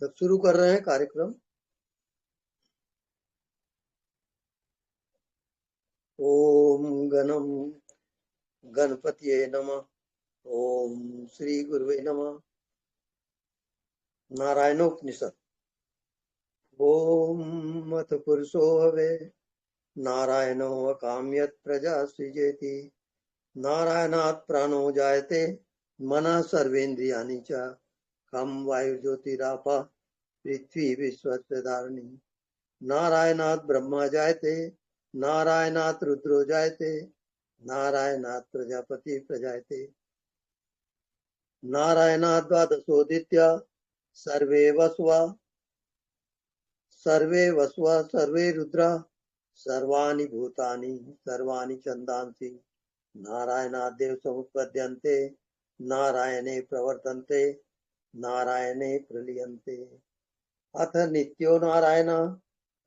तब शुरू कर रहे हैं कार्यक्रम। ओम गणम गणपतिये नमः। ओम श्री गुरुवे नमः। नारायणोपनिषद। ओम अथ पुरुषो हवे नारायणो अकाम्यत् प्रजा सृजेति। नारायणात् प्राणो जायते मनः सर्वेन्द्रियाणि च। खं वायुर्ज्योतिरापः पृथ्वी विश्वस्य धारिणी। नारायणात् ब्रह्मा जायते नारायणात् रुद्रो जायते नारायणात् प्रजापति प्रजायते। नारायणात् द्वादशोदित्य सर्वे वस्व सर्वे रुद्रा सर्वाणि भूतानि सर्वाणि छन्दांसि। नारायणादेव समुत्पद्यन्ते नारायणे प्रवर्तन्ते नारायणे प्रलीयन्ते। अथ नित्यो नारायण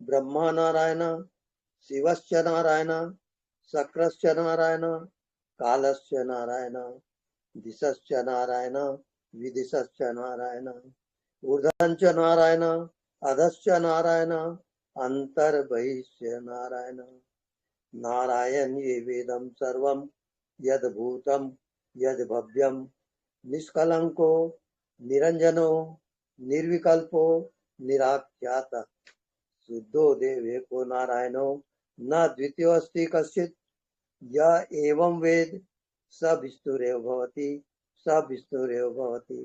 ब्रह्मा नारायण शिवश्च नारायण शक्रश्च नारायण कालश्च नारायण दिशश्च नारायण विदिशश्च नारायण ऊर्ध्वञ्च नारायण अधश्च नारायण अन्तर्बहिश्च नारायण। नारायण ये वेदं सर्वं यद्भूतं यद्भव्यं निष्कलंको निरंजनो निर्विकल्पो निराख्यातः शुद्धो देवएको नारायणो न द्वितीयोऽस्ति कश्चित्। य एवं वेद स विष्णुरेव भवति स विष्णुरेव भवति।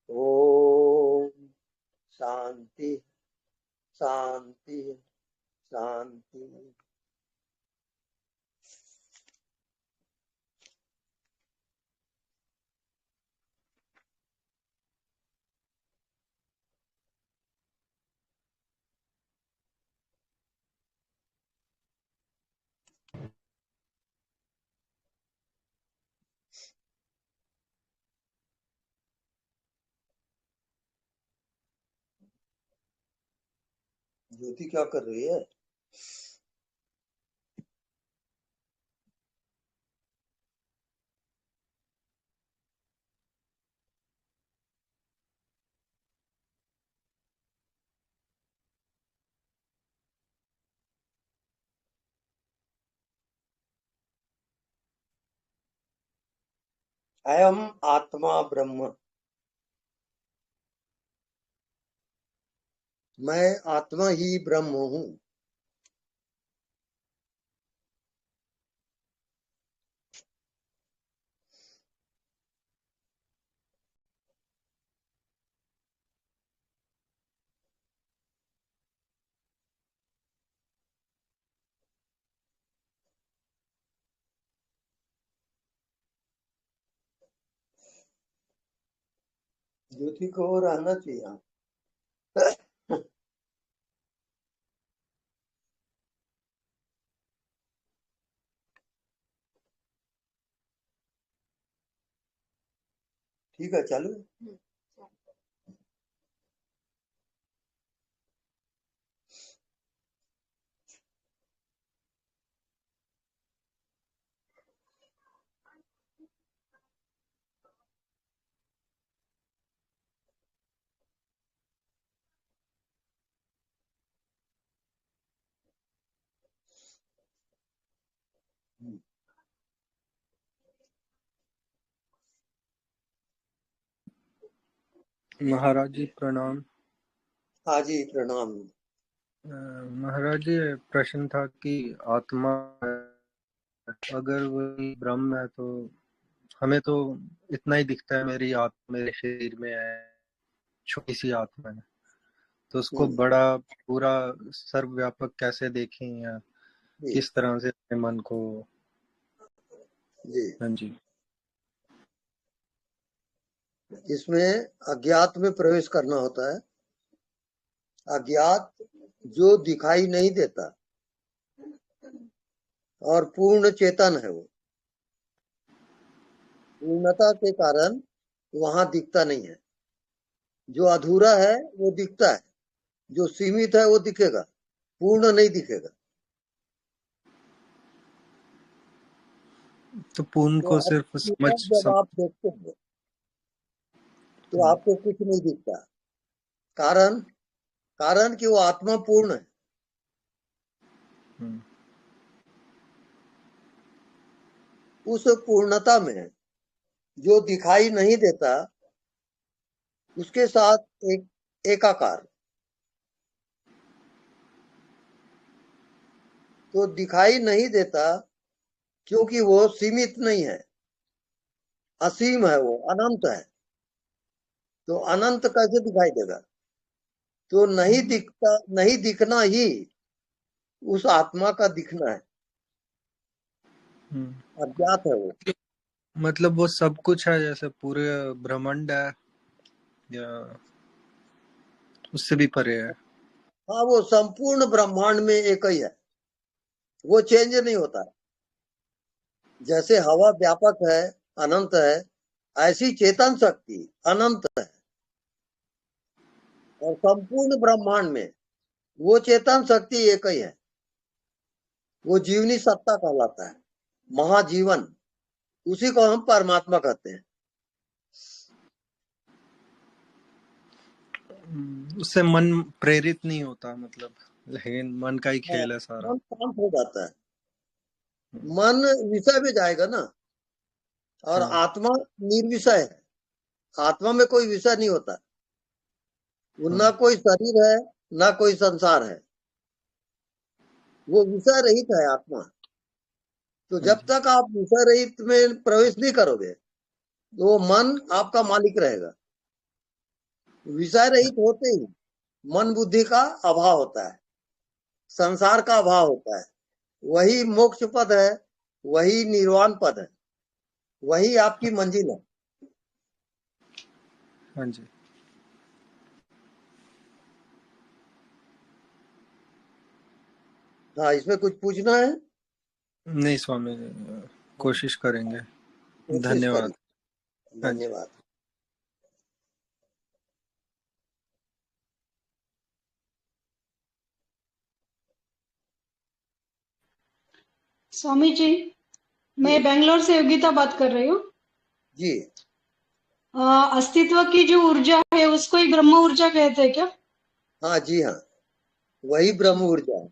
ओम शांति शांति शांति। ज्योति क्या कर रही है? अयम आत्मा ब्रह्म। मैं आत्मा ही ब्रह्म हूँ। ज्योति को रहना चाहिए। ठीक है, चालू। महाराज जी प्रणाम। हाँ जी प्रणाम। महाराज जी प्रश्न था कि आत्मा अगर वही ब्रह्म है तो हमें तो इतना ही दिखता है, मेरी आत्मा मेरे शरीर में है, छोटी सी आत्मा है, तो उसको बड़ा पूरा सर्वव्यापक कैसे देखें या किस तरह से अपने मन को। जी हाँ जी। इसमें अज्ञात में प्रवेश करना होता है। अज्ञात जो दिखाई नहीं देता और पूर्ण चेतन है, वो पूर्णता के कारण वहां दिखता नहीं है। जो अधूरा है वो दिखता है, जो सीमित है वो दिखेगा, पूर्ण नहीं दिखेगा। तो पूर्ण को सिर्फ जब आप देखते हैं तो आपको कुछ नहीं दिखता, कारण कारण कि वो आत्मा पूर्ण है। हम्म, उस पूर्णता में जो दिखाई नहीं देता उसके साथ एक एकाकार, तो दिखाई नहीं देता क्योंकि वो सीमित नहीं है, असीम है, वो अनंत है। तो अनंत कैसे दिखाई देगा? तो नहीं दिखता, नहीं दिखना ही उस आत्मा का दिखना है, हम्म। अज्ञात है वो। मतलब वो सब कुछ है, जैसे पूरे ब्रह्मांड है, या उससे भी परे है? हाँ, वो संपूर्ण ब्रह्मांड में एक ही है, वो चेंज नहीं होता। जैसे हवा व्यापक है, अनंत है, ऐसी चेतन शक्ति अनंत है, और संपूर्ण ब्रह्मांड में वो चेतन शक्ति एक ही है। वो जीवनी सत्ता कहलाता है, महाजीवन, उसी को हम परमात्मा कहते हैं। उससे मन प्रेरित नहीं होता, मतलब लेकिन मन का ही हाँ, खेल है सारा। मन शांत हो जाता है, मन विषय में जाएगा ना। और हाँ। आत्मा निर्विषय है, आत्मा में कोई विषय नहीं होता। वो हाँ। ना कोई शरीर है, ना कोई संसार है, वो विषय रहित है आत्मा। तो हाँ जब जी। तक आप विषय रहित में प्रवेश नहीं करोगे तो वो मन आपका मालिक रहेगा। विषय रहित होते ही मन बुद्धि का अभाव होता है, संसार का अभाव होता है। वही मोक्ष पद है, वही निर्वाण पद है, वही आपकी मंजिल है। हाँ जी। हाँ, इसमें कुछ पूछना है? नहीं स्वामी जी, कोशिश करेंगे। कोशिश धन्यवाद। करिए। हाँ जी। धन्यवाद। स्वामी जी, जी मैं बेंगलोर से योगिता बात कर रही हूँ। जी। अस्तित्व की जो ऊर्जा है उसको ही ब्रह्म ऊर्जा कहते हैं क्या? हाँ जी, हाँ, वही ब्रह्म ऊर्जा है,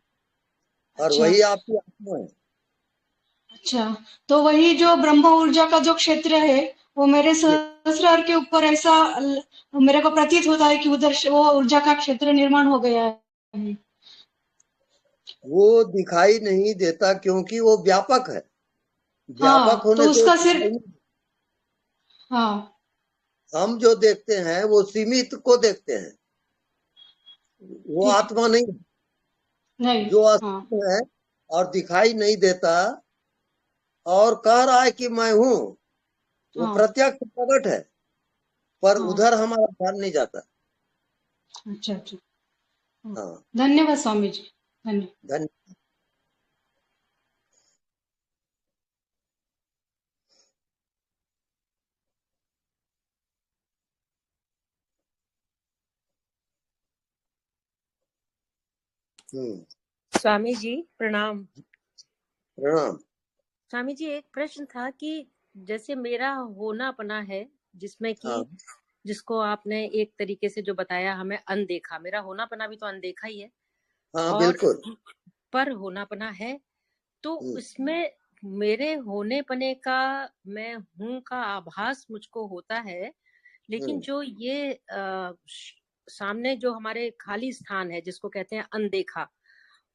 और अच्छा। वही आपकी आत्मा है। अच्छा, तो वही जो ब्रह्म ऊर्जा का जो क्षेत्र है वो मेरे जी, सहस्रार के ऊपर ऐसा मेरे को प्रतीत होता है कि उधर वो ऊर्जा का क्षेत्र निर्माण हो गया है। वो दिखाई नहीं देता क्योंकि वो व्यापक है। व्यापक हाँ, तो होने से उसका सिर। हाँ। हम जो देखते हैं वो सीमित को देखते हैं, वो ठीक है। आत्मा नहीं है। नहीं। जो हाँ। असीम है और दिखाई नहीं देता और कह रहा है कि मैं हूं, वो हाँ। प्रत्यक्ष प्रकट है, पर हाँ। उधर हमारा ध्यान नहीं जाता। अच्छा अच्छा। हाँ। हाँ। धन्यवाद स्वामी जी। धन्यवाद। धन्य हम्म। स्वामी जी प्रणाम। प्रणाम। स्वामी जी एक प्रश्न था कि जैसे मेरा होना अपना है, जिसमें कि हाँ जिसको आपने एक तरीके से जो बताया हमें अनदेखा, मेरा होना पना भी तो अनदेखा ही है, हाँ, और बिल्कुल। पर होना पना है। तो हम्म, उसमें मेरे होने पने का, मैं हूं का आभास मुझको होता है, लेकिन हम्म, जो ये सामने जो हमारे खाली स्थान है जिसको कहते हैं अनदेखा,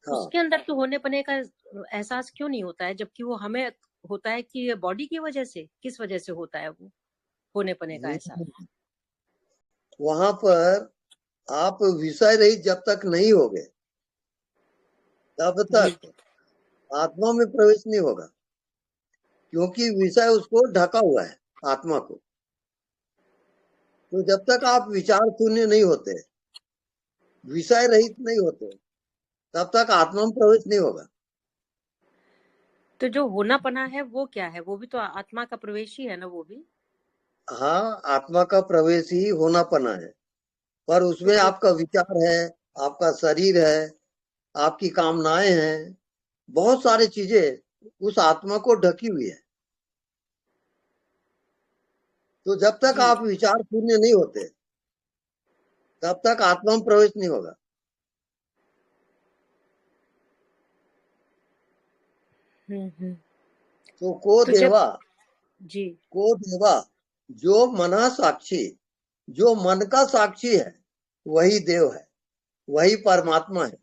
हाँ। उसके अंदर तो होने पने का एहसास क्यों नहीं होता है, जबकि वो हमें होता है कि ये बॉडी की वजह से, किस वजह से होता है वो होने पने का एहसास? वहां पर आप विषय रहित जब तक नहीं होगे तब जी। तक आत्मा में प्रवेश नहीं होगा, क्योंकि विषय उसको ढका हुआ है, आत्मा को। तो जब तक आप विचार शून्य नहीं होते, विषय रहित नहीं होते, तब तक आत्मा में प्रवेश नहीं होगा। तो जो होना पना है वो क्या है? वो भी तो आत्मा का प्रवेश ही है ना, वो भी। हाँ, आत्मा का प्रवेश ही होना पना है, पर उसमें तो आपका विचार है, आपका शरीर है, आपकी कामनाएं हैं, बहुत सारी चीजें उस आत्मा को ढकी हुई है। तो जब तक जी। आप विचार शून्य नहीं होते तब तक आत्मा में प्रवेश नहीं होगा। तो को तो जब देवा, जी को देवा, जो मना साक्षी, जो मन का साक्षी है वही देव है, वही परमात्मा है।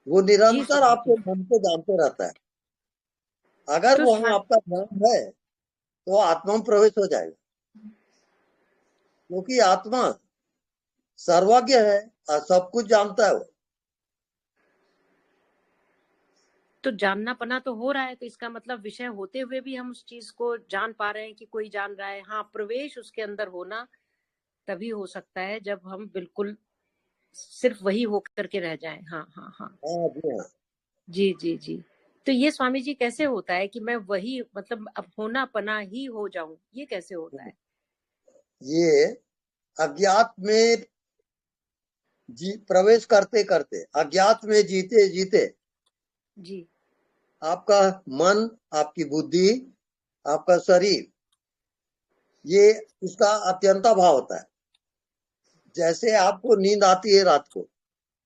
वो जी निरंतर स्वामी आपके जी। मन को जानते रहता है। अगर तो वहां आपका ध्यान है तो आत्मा में प्रवेश हो जाएगा, क्योंकि आत्मा सर्वज्ञ है और सब कुछ जानता है वो। तो जानना पना तो हो रहा है, तो इसका मतलब विषय होते हुए भी हम उस चीज को जान पा रहे हैं कि कोई जान रहा है। हाँ, प्रवेश उसके अंदर होना तभी हो सकता है जब हम बिल्कुल सिर्फ वही होकर के रह जाएं। हाँ हाँ हाँ। हाँ जी हाँ। जी जी जी। तो ये स्वामी जी कैसे होता है कि मैं वही मतलब अब होना पना ही हो जाऊं, ये कैसे होता है? ये अज्ञात में प्रवेश करते करते, अज्ञात में जीते जीते जी आपका मन, आपकी बुद्धि, आपका शरीर, ये उसका अत्यंता भाव होता है। जैसे आपको नींद आती है रात को,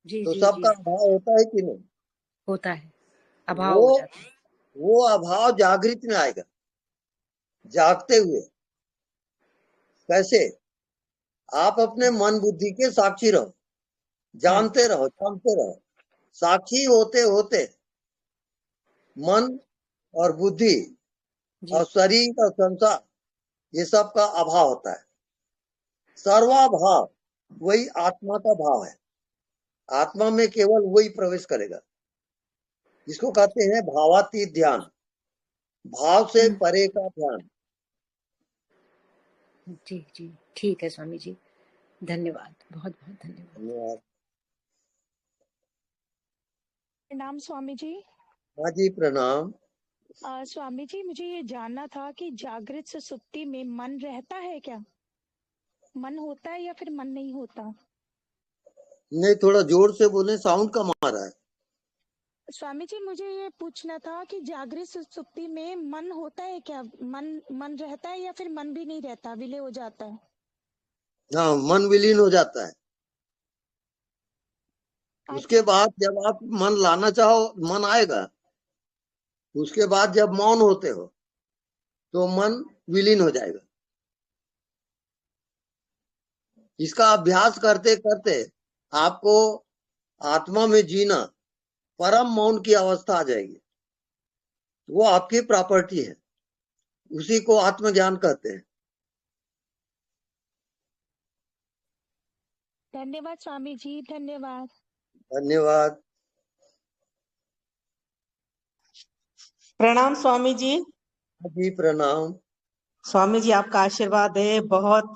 जी तो जी सबका जी। अभाव होता है कि नहीं? होता है, अभाव वो हो जाता है। वो अभाव जागृत में आएगा, जागते हुए। कैसे? आप अपने मन बुद्धि के साक्षी रहो, जानते रहो, जानते रहो। साक्षी होते होते मन और बुद्धि और जी शरीर और संसार, ये सब का अभाव होता है। सर्वाभाव वही आत्मा का भाव है। आत्मा में केवल वही प्रवेश करेगा, जिसको कहते हैं भावातीत ध्यान, भाव से परे का ध्यान। जी जी। ठीक है स्वामी जी, धन्यवाद, बहुत बहुत धन्यवाद। धन्यवाद। प्रणाम स्वामी जी। हाँ जी, प्रणाम। स्वामी जी, मुझे ये जानना था कि जागृत सुसुप्ति में मन रहता है क्या? मन होता है या फिर मन नहीं होता? नहीं, थोड़ा जोर से बोले, साउंड कम आ रहा है। स्वामी जी, मुझे ये पूछना था कि जागृत सुसुप्ति में मन होता है क्या? मन मन रहता है या फिर मन भी नहीं रहता, विलय हो जाता है? हाँ, मन विलीन हो जाता है। उसके अच्छा। बाद जब आप मन लाना चाहो, मन आएगा। उसके बाद जब मौन होते हो तो मन विलीन हो जाएगा। इसका अभ्यास करते करते आपको आत्मा में जीना, परम मौन की अवस्था आ जाएगी। वो आपकी प्रॉपर्टी है, उसी को आत्मज्ञान कहते हैं। धन्यवाद स्वामी जी, धन्यवाद। धन्यवाद। प्रणाम स्वामी जी। जी प्रणाम। स्वामी जी आपका आशीर्वाद है बहुत।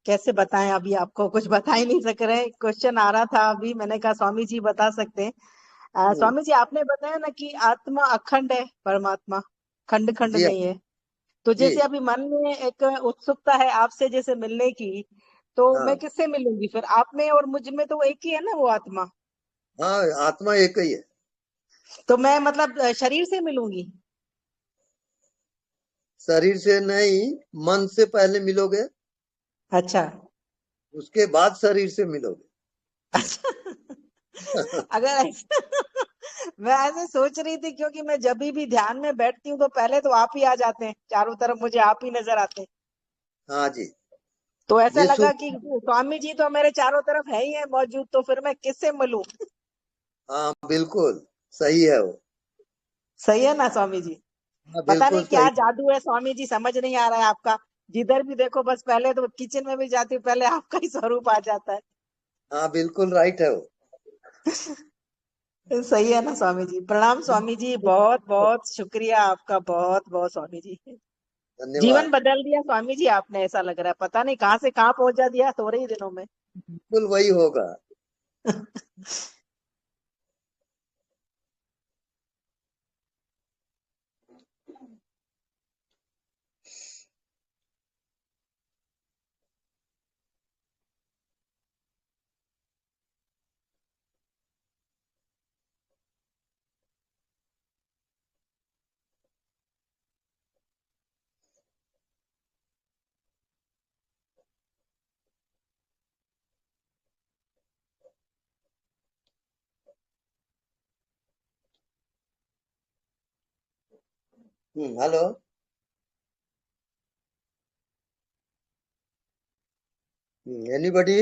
कैसे बताएं, अभी आपको कुछ बता ही नहीं सक रहे। क्वेश्चन आ रहा था अभी, मैंने कहा स्वामी जी बता सकते हैं। स्वामी जी आपने बताया ना कि आत्मा अखंड है, परमात्मा खंड खंड जी नहीं है। तो जी जैसे अभी मन में एक उत्सुकता है आपसे जैसे मिलने की, तो मैं हाँ किससे मिलूंगी फिर? आप में और मुझ में तो एक ही है ना वो आत्मा। हाँ, आत्मा एक ही है। तो मैं मतलब शरीर से मिलूंगी? शरीर से नहीं, मन से पहले मिलोगे, अच्छा। उसके बाद शरीर से मिलोगे। अच्छा। अगर ऐसा मैं ऐसे सोच रही थी, क्योंकि मैं जब भी ध्यान में बैठती हूँ तो पहले तो आप ही आ जाते हैं, चारों तरफ मुझे आप ही नजर आते हैं। हाँ जी। तो ऐसा ये लगा सुख। कि स्वामी जी तो मेरे चारों तरफ है ही है मौजूद, तो फिर मैं किससे मिलूं? हाँ बिल्कुल सही है वो। सही है ना स्वामी जी? हाँ पता बिल्कुल नहीं क्या सही। जादू है स्वामी जी, समझ नहीं आ रहा है आपका। जिधर भी देखो बस पहले तो किचन में भी जाती हूँ, पहले आपका ही स्वरूप आ जाता है। हाँ बिल्कुल राइट है वो। सही है ना स्वामी जी? प्रणाम स्वामी जी, बहुत बहुत शुक्रिया आपका, बहुत बहुत स्वामी जी। जीवन धन्यवाद। बदल दिया स्वामी जी आपने, ऐसा लग रहा है। पता नहीं कहाँ से कहाँ पहुंचा दिया थोड़े ही दिनों में। बिल्कुल वही होगा। हेलो। एनीबडी?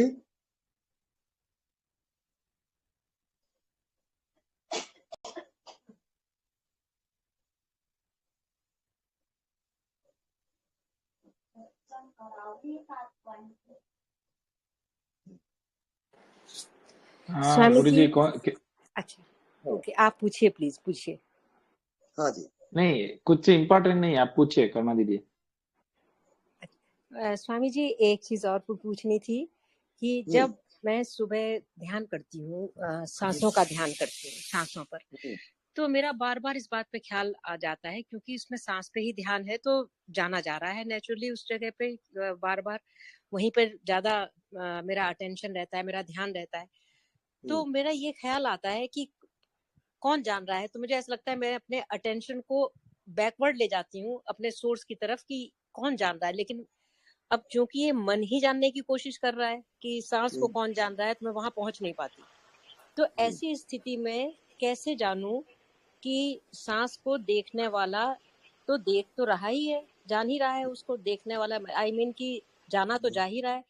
हाँ स्वामी गुरु जी। जी अच्छा, ओके, आप पूछिए, प्लीज पूछिए। हाँ जी। नहीं, कुछ इम्पोर्टेंट नहीं, आप पूछिए करुणा दीदी। स्वामी जी, एक चीज और पूछनी थी कि जब मैं सुबह ध्यान करती हूँ, सांसों का ध्यान करती हूँ, सांसों पर, तो मेरा बार बार इस बात पे ख्याल आ जाता है, क्योंकि उसमें सांस पे ही ध्यान है, तो जाना जा रहा है नेचुरली उस जगह पे, बार बार वहीं पर ज्यादा मेरा अटेंशन रहता है, मेरा ध्यान रहता है। तो मेरा ये ख्याल आता है कि कौन जान रहा है, तो मुझे ऐसा लगता है मैं अपने अटेंशन को बैकवर्ड ले जाती हूँ अपने सोर्स की तरफ कि कौन जान रहा है। लेकिन अब क्योंकि ये मन ही जानने की कोशिश कर रहा है कि सांस को कौन जान रहा है, तो मैं वहां पहुंच नहीं पाती। तो ऐसी स्थिति में कैसे जानूं कि सांस को देखने वाला तो देख तो रहा ही है, जान ही रहा है उसको, देखने वाला आई मीन कि जाना तो जा ही रहा है,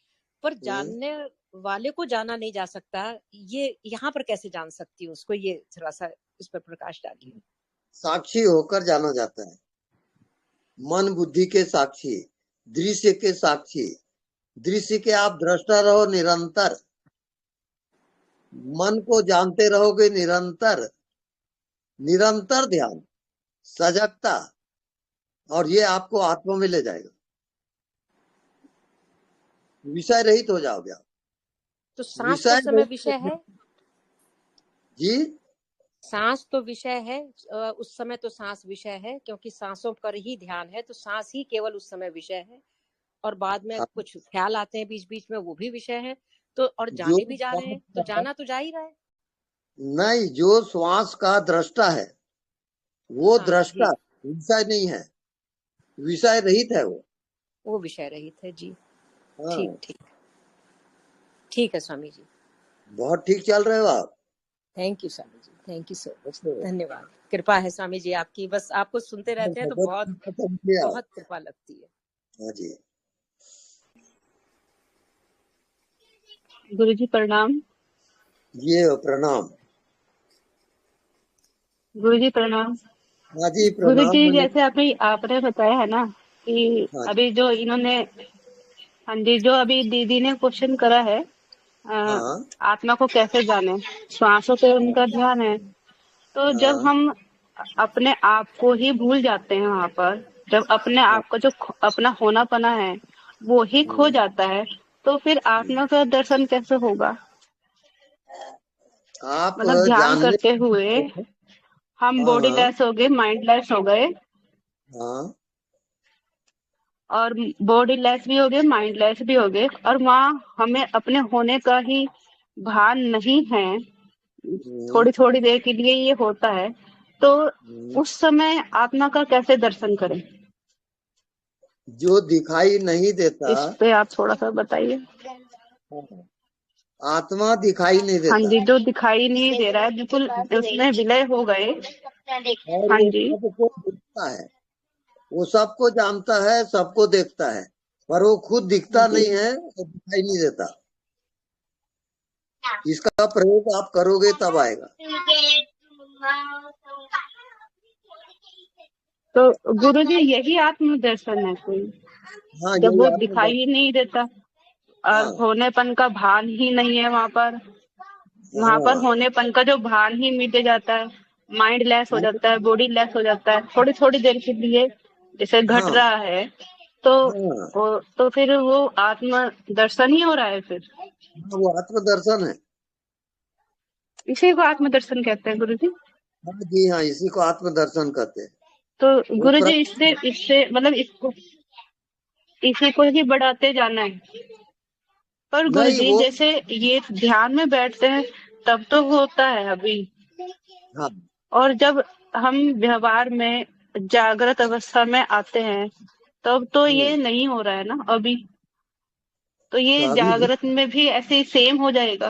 पर जानने वाले को जाना नहीं जा सकता। ये यहाँ पर कैसे जान सकती हूँ उसको, ये थोड़ा सा इस पर प्रकाश डालिए। साक्षी होकर जाना जाता है, मन बुद्धि के साक्षी, दृश्य के साक्षी। दृश्य के आप दृष्टा रहो निरंतर, मन को जानते रहोगे निरंतर। निरंतर ध्यान, सजगता, और ये आपको आत्मा में ले जाएगा, विषय रहित हो जाओगे आप। तो सांस उस समय विषय है जी? सांस तो विषय है, उस समय तो सांस विषय है, क्योंकि सांसों पर ही ध्यान है, तो सांस ही केवल उस समय विषय है, और बाद में कुछ ख्याल आते हैं बीच बीच में, वो भी विषय है। तो और जाने भी जा रहे हैं, तो जाना तो जा ही रहा है। नहीं, जो श्वास का दृष्टा है वो दृष्टा विषय नहीं है, विषय रहित है वो विषय रहित है जी। हाँ। ठीक ठीक ठीक है स्वामी जी, बहुत ठीक चल रहे हो आप। Thank you Swami ji, thank you so much, धन्यवाद। कृपा है स्वामी जी आपकी, बस आपको सुनते रहते हैं तो बहुत बहुत कृपा लगती है। हाँ जी। गुरु जी प्रणाम। ये प्रणाम। गुरु जी प्रणाम। हाँ जी गुरु प्रणाम। जी जैसे आपने बताया है ना कि अभी जो इन्होंने, हाँ जी, जो अभी दीदी ने क्वेश्चन करा है, आत्मा को कैसे जाने, श्वासों पे उनका ध्यान है। तो जब हम अपने आप को ही भूल जाते हैं वहां पर, जब अपने आप का जो अपना होना पना है वो ही खो जाता है, तो फिर आत्मा का दर्शन कैसे होगा? आप मतलब ध्यान करते हुए हम बॉडी लेस हो गए, माइंड लेस हो गए, और बॉडी लेस भी हो गए, माइंड लेस भी हो गए, और वहाँ हमें अपने होने का ही भान नहीं है, थोड़ी थोड़ी देर के लिए ये होता है, तो उस समय आत्मा का कैसे दर्शन करें? जो दिखाई नहीं देता, इस पे आप थोड़ा सा बताइए। आत्मा दिखाई नहीं देता। हाँ जी, जो दिखाई नहीं दे रहा है, बिल्कुल उसमें विलय हो गए। हाँ जी, सबको दिखता है, वो सबको जानता है, सबको देखता है, पर वो खुद दिखता नहीं है, तो दिखाई नहीं देता। इसका प्रयोग आप करोगे तब आएगा। तो गुरु जी यही आत्म दर्शन है कोई? हाँ, जब वो दिखाई ही नहीं देता और होनेपन का भान ही नहीं है वहां पर होनेपन का जो भान ही मिट जाता है, माइंड लेस हो जाता है, बॉडी लेस हो जाता है, थोड़ी थोड़ी देर के लिए जैसे घट रहा है, तो फिर वो आत्म दर्शन ही हो रहा है फिर? वो आत्म दर्शन है। इसी को आत्म दर्शन कहते हैं गुरु जी? हाँ जी, हाँ, इसी को आत्म दर्शन कहते हैं। तो गुरु जी इससे मतलब इसी को ही बढ़ाते जाना है। पर गुरु जी जैसे ये ध्यान में बैठते हैं तब तो होता है अभी, और जब हम व्यवहार में जागृत अवस्था में आते हैं तब तो ये नहीं हो रहा है ना अभी, तो ये जागृत में भी ऐसे ही सेम हो जाएगा?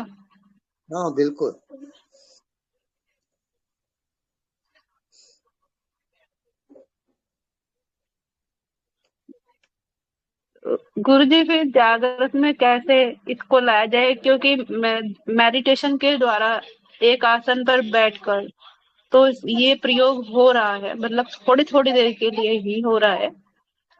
हाँ बिल्कुल। गुरुजी फिर जागृत में कैसे इसको लाया जाए, क्योंकि मेडिटेशन के द्वारा एक आसन पर बैठकर तो ये प्रयोग हो रहा है, मतलब थोड़ी थोड़ी देर के लिए ही हो रहा है,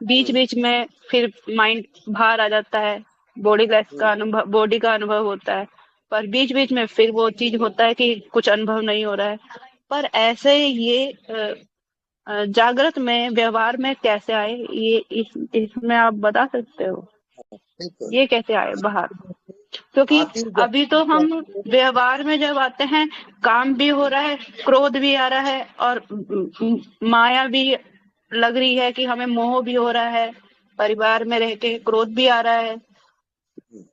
बीच बीच में फिर माइंड बाहर आ जाता है, बॉडी का अनुभव होता है, पर बीच बीच में फिर वो चीज होता है कि कुछ अनुभव नहीं हो रहा है। पर ऐसे ये जागृत में व्यवहार में कैसे आए, ये इसमें आप बता सकते हो, ये कैसे आए बाहर? क्योंकि अभी तो हम व्यवहार में जब आते हैं, काम भी हो रहा है, क्रोध भी आ रहा है, और माया भी लग रही है कि हमें मोह भी हो रहा है, परिवार में रह के क्रोध भी आ रहा है,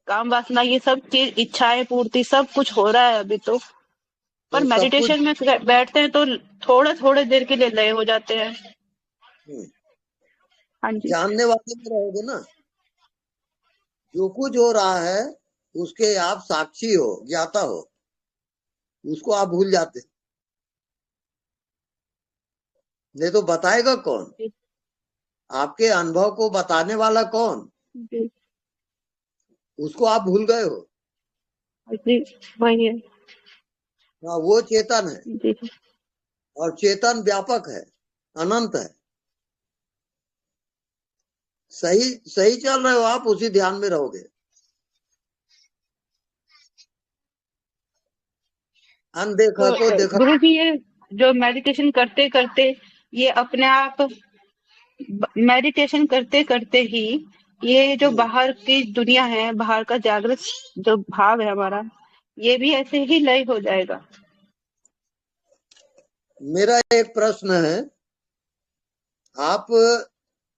काम वासना, ये सब चीज, इच्छाएं पूर्ति, सब कुछ हो रहा है अभी तो। पर मेडिटेशन में बैठते हैं तो थोड़े थोड़े देर के लिए लय हो जाते हैं। हाँ जी, जानने वाले में रहोगे ना, जो कुछ हो रहा है उसके आप साक्षी हो, ज्ञाता हो, उसको आप भूल जाते, नहीं तो बताएगा कौन? आपके अनुभव को बताने वाला कौन? उसको आप भूल गए हो। वही है। हाँ, वो चेतन है, और चेतन व्यापक है, अनंत है। सही सही चल रहे हो आप, उसी ध्यान में रहोगे। अनदेखा को देखा। गुरु जी, ये जो मेडिटेशन करते करते ये अपने आप, मेडिटेशन करते करते ही ये जो बाहर की दुनिया है, बाहर का जागृत जो भाव है हमारा, ये भी ऐसे ही लय हो जाएगा? मेरा एक प्रश्न है, आप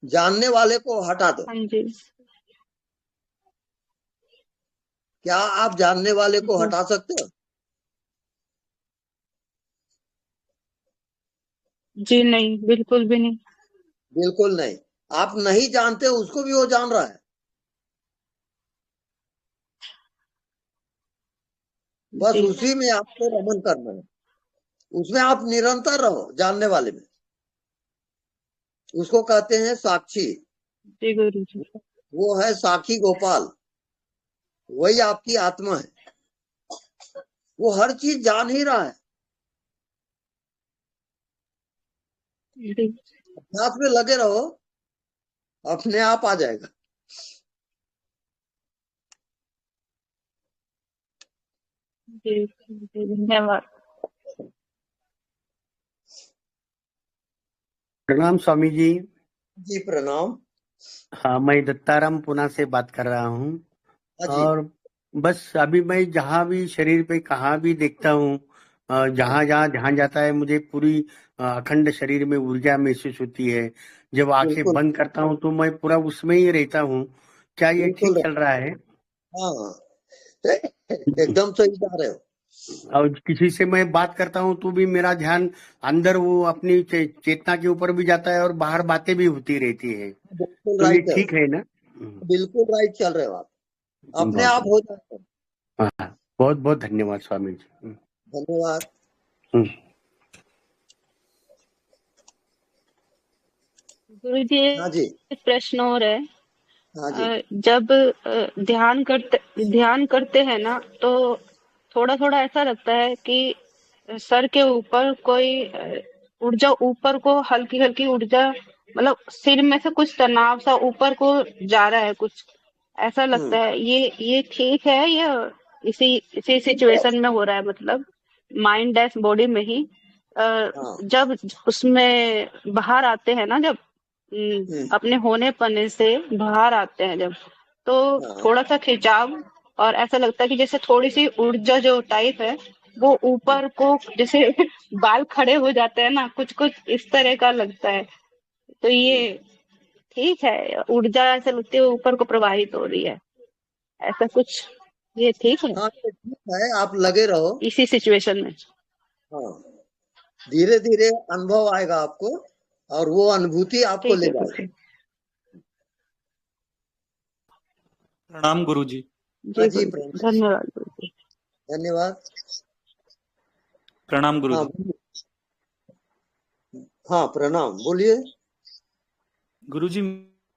जानने वाले को हटा दो। हाँ जी। क्या आप जानने वाले को हटा सकते हो? जी नहीं, बिल्कुल भी नहीं। बिल्कुल नहीं। आप नहीं जानते, उसको भी वो जान रहा है। बस उसी में आपको रमन करना है, उसमें आप निरंतर रहो, जानने वाले में। उसको कहते हैं साक्षी। जी गुरु जी। वो है साक्षी गोपाल, वही आपकी आत्मा है। वो हर चीज जान ही रहा है। अभ्यास में लगे रहो, अपने आप आ जाएगा। जी धन्यवाद। प्रणाम स्वामी जी। जी प्रणाम। हाँ, मैं दत्ताराम पुणे से बात कर रहा हूँ। और बस अभी मैं जहाँ भी शरीर पे कहाँ भी देखता हूँ, जहाँ जहाँ ध्यान जाता है, मुझे पूरी अखंड शरीर में ऊर्जा महसूस होती है। जब आंखें बंद करता हूँ तो मैं पूरा उसमें ही रहता हूँ। क्या ये ठीक चल रहा है? हाँ, एकदम सही जा रहे हो। और किसी से मैं बात करता हूँ तो भी मेरा ध्यान अंदर वो अपनी चेतना के ऊपर भी जाता है और बाहर बातें भी होती रहती है। तो ये ठीक है ना? बिल्कुल राइट चल रहे हो आप, अपने आप हो जाता है। हाँ, बहुत बहुत धन्यवाद स्वामी जी। धन्यवाद। गुरु जी, एक प्रश्न और है। जब ध्यान करते हैं ना, तो थोड़ा थोड़ा ऐसा लगता है कि सर के ऊपर कोई ऊर्जा, ऊपर को हल्की हल्की ऊर्जा, मतलब सिर में से कुछ तनाव सा ऊपर को जा रहा है, कुछ ऐसा लगता है। ये ठीक है या इसी सिचुएशन में हो रहा है? मतलब माइंड डैश बॉडी में ही जब उसमें बाहर आते हैं ना, जब अपने होने पने से बाहर आते हैं जब, तो थोड़ा सा खिंचाव, और ऐसा लगता है कि जैसे थोड़ी सी ऊर्जा जो टाइप है वो ऊपर को, जैसे बाल खड़े हो जाते हैं ना, कुछ कुछ इस तरह का लगता है। तो ये ठीक है? ऊर्जा ऐसा लगती है ऊपर को प्रवाहित हो रही है, ऐसा कुछ, ये ठीक है? हाँ, ठीक है, आप लगे रहो इसी सिचुएशन में। हाँ, धीरे धीरे अनुभव आएगा आपको, और वो अनुभूति आपको ले जाएगी। प्रणाम गुरु जी। जी धन्यवाद गुरु जी। धन्यवाद। प्रणाम गुरु जी। हाँ प्रणाम, बोलिए। गुरु जी,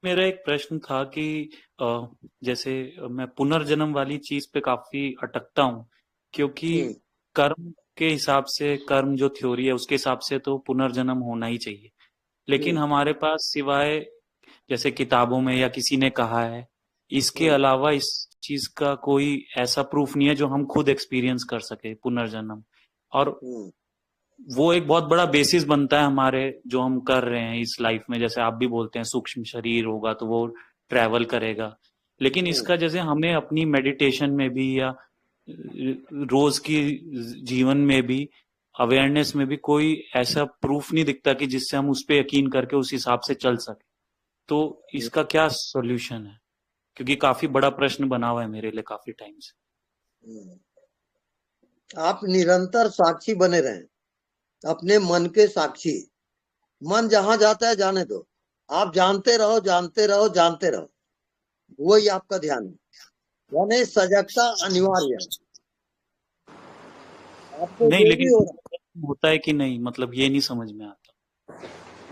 मेरा एक प्रश्न था कि जैसे मैं पुनर्जन्म वाली चीज पे काफी अटकता हूँ, क्योंकि कर्म के हिसाब से, कर्म जो थ्योरी है उसके हिसाब से तो पुनर्जन्म होना ही चाहिए, लेकिन हमारे पास सिवाय जैसे किताबों में या किसी ने कहा है, इसके अलावा इस चीज का कोई ऐसा प्रूफ नहीं है जो हम खुद एक्सपीरियंस कर सके पुनर्जन्म। और वो एक बहुत बड़ा बेसिस बनता है हमारे जो हम कर रहे हैं इस लाइफ में। जैसे आप भी बोलते हैं सूक्ष्म शरीर होगा तो वो ट्रैवल करेगा, लेकिन इसका जैसे हमें अपनी मेडिटेशन में भी या रोज की जीवन में भी, अवेयरनेस में भी कोई ऐसा प्रूफ नहीं दिखता कि जिससे हम उस पर यकीन करके उस हिसाब से चल सके। तो इसका क्या सॉल्यूशन है? क्योंकि काफी बड़ा प्रश्न बना हुआ है मेरे लिए काफी टाइम से। आप निरंतर साक्षी बने रहें, अपने मन के साक्षी। मन जहां जाता है जाने दो, आप जानते रहो जानते रहो जानते रहो, वही आपका ध्यान है। यानी सजगता अनिवार्य है। आपको नहीं, जो लेकिन भी हो रहा है, होता है कि नहीं, मतलब ये नहीं समझ में आता।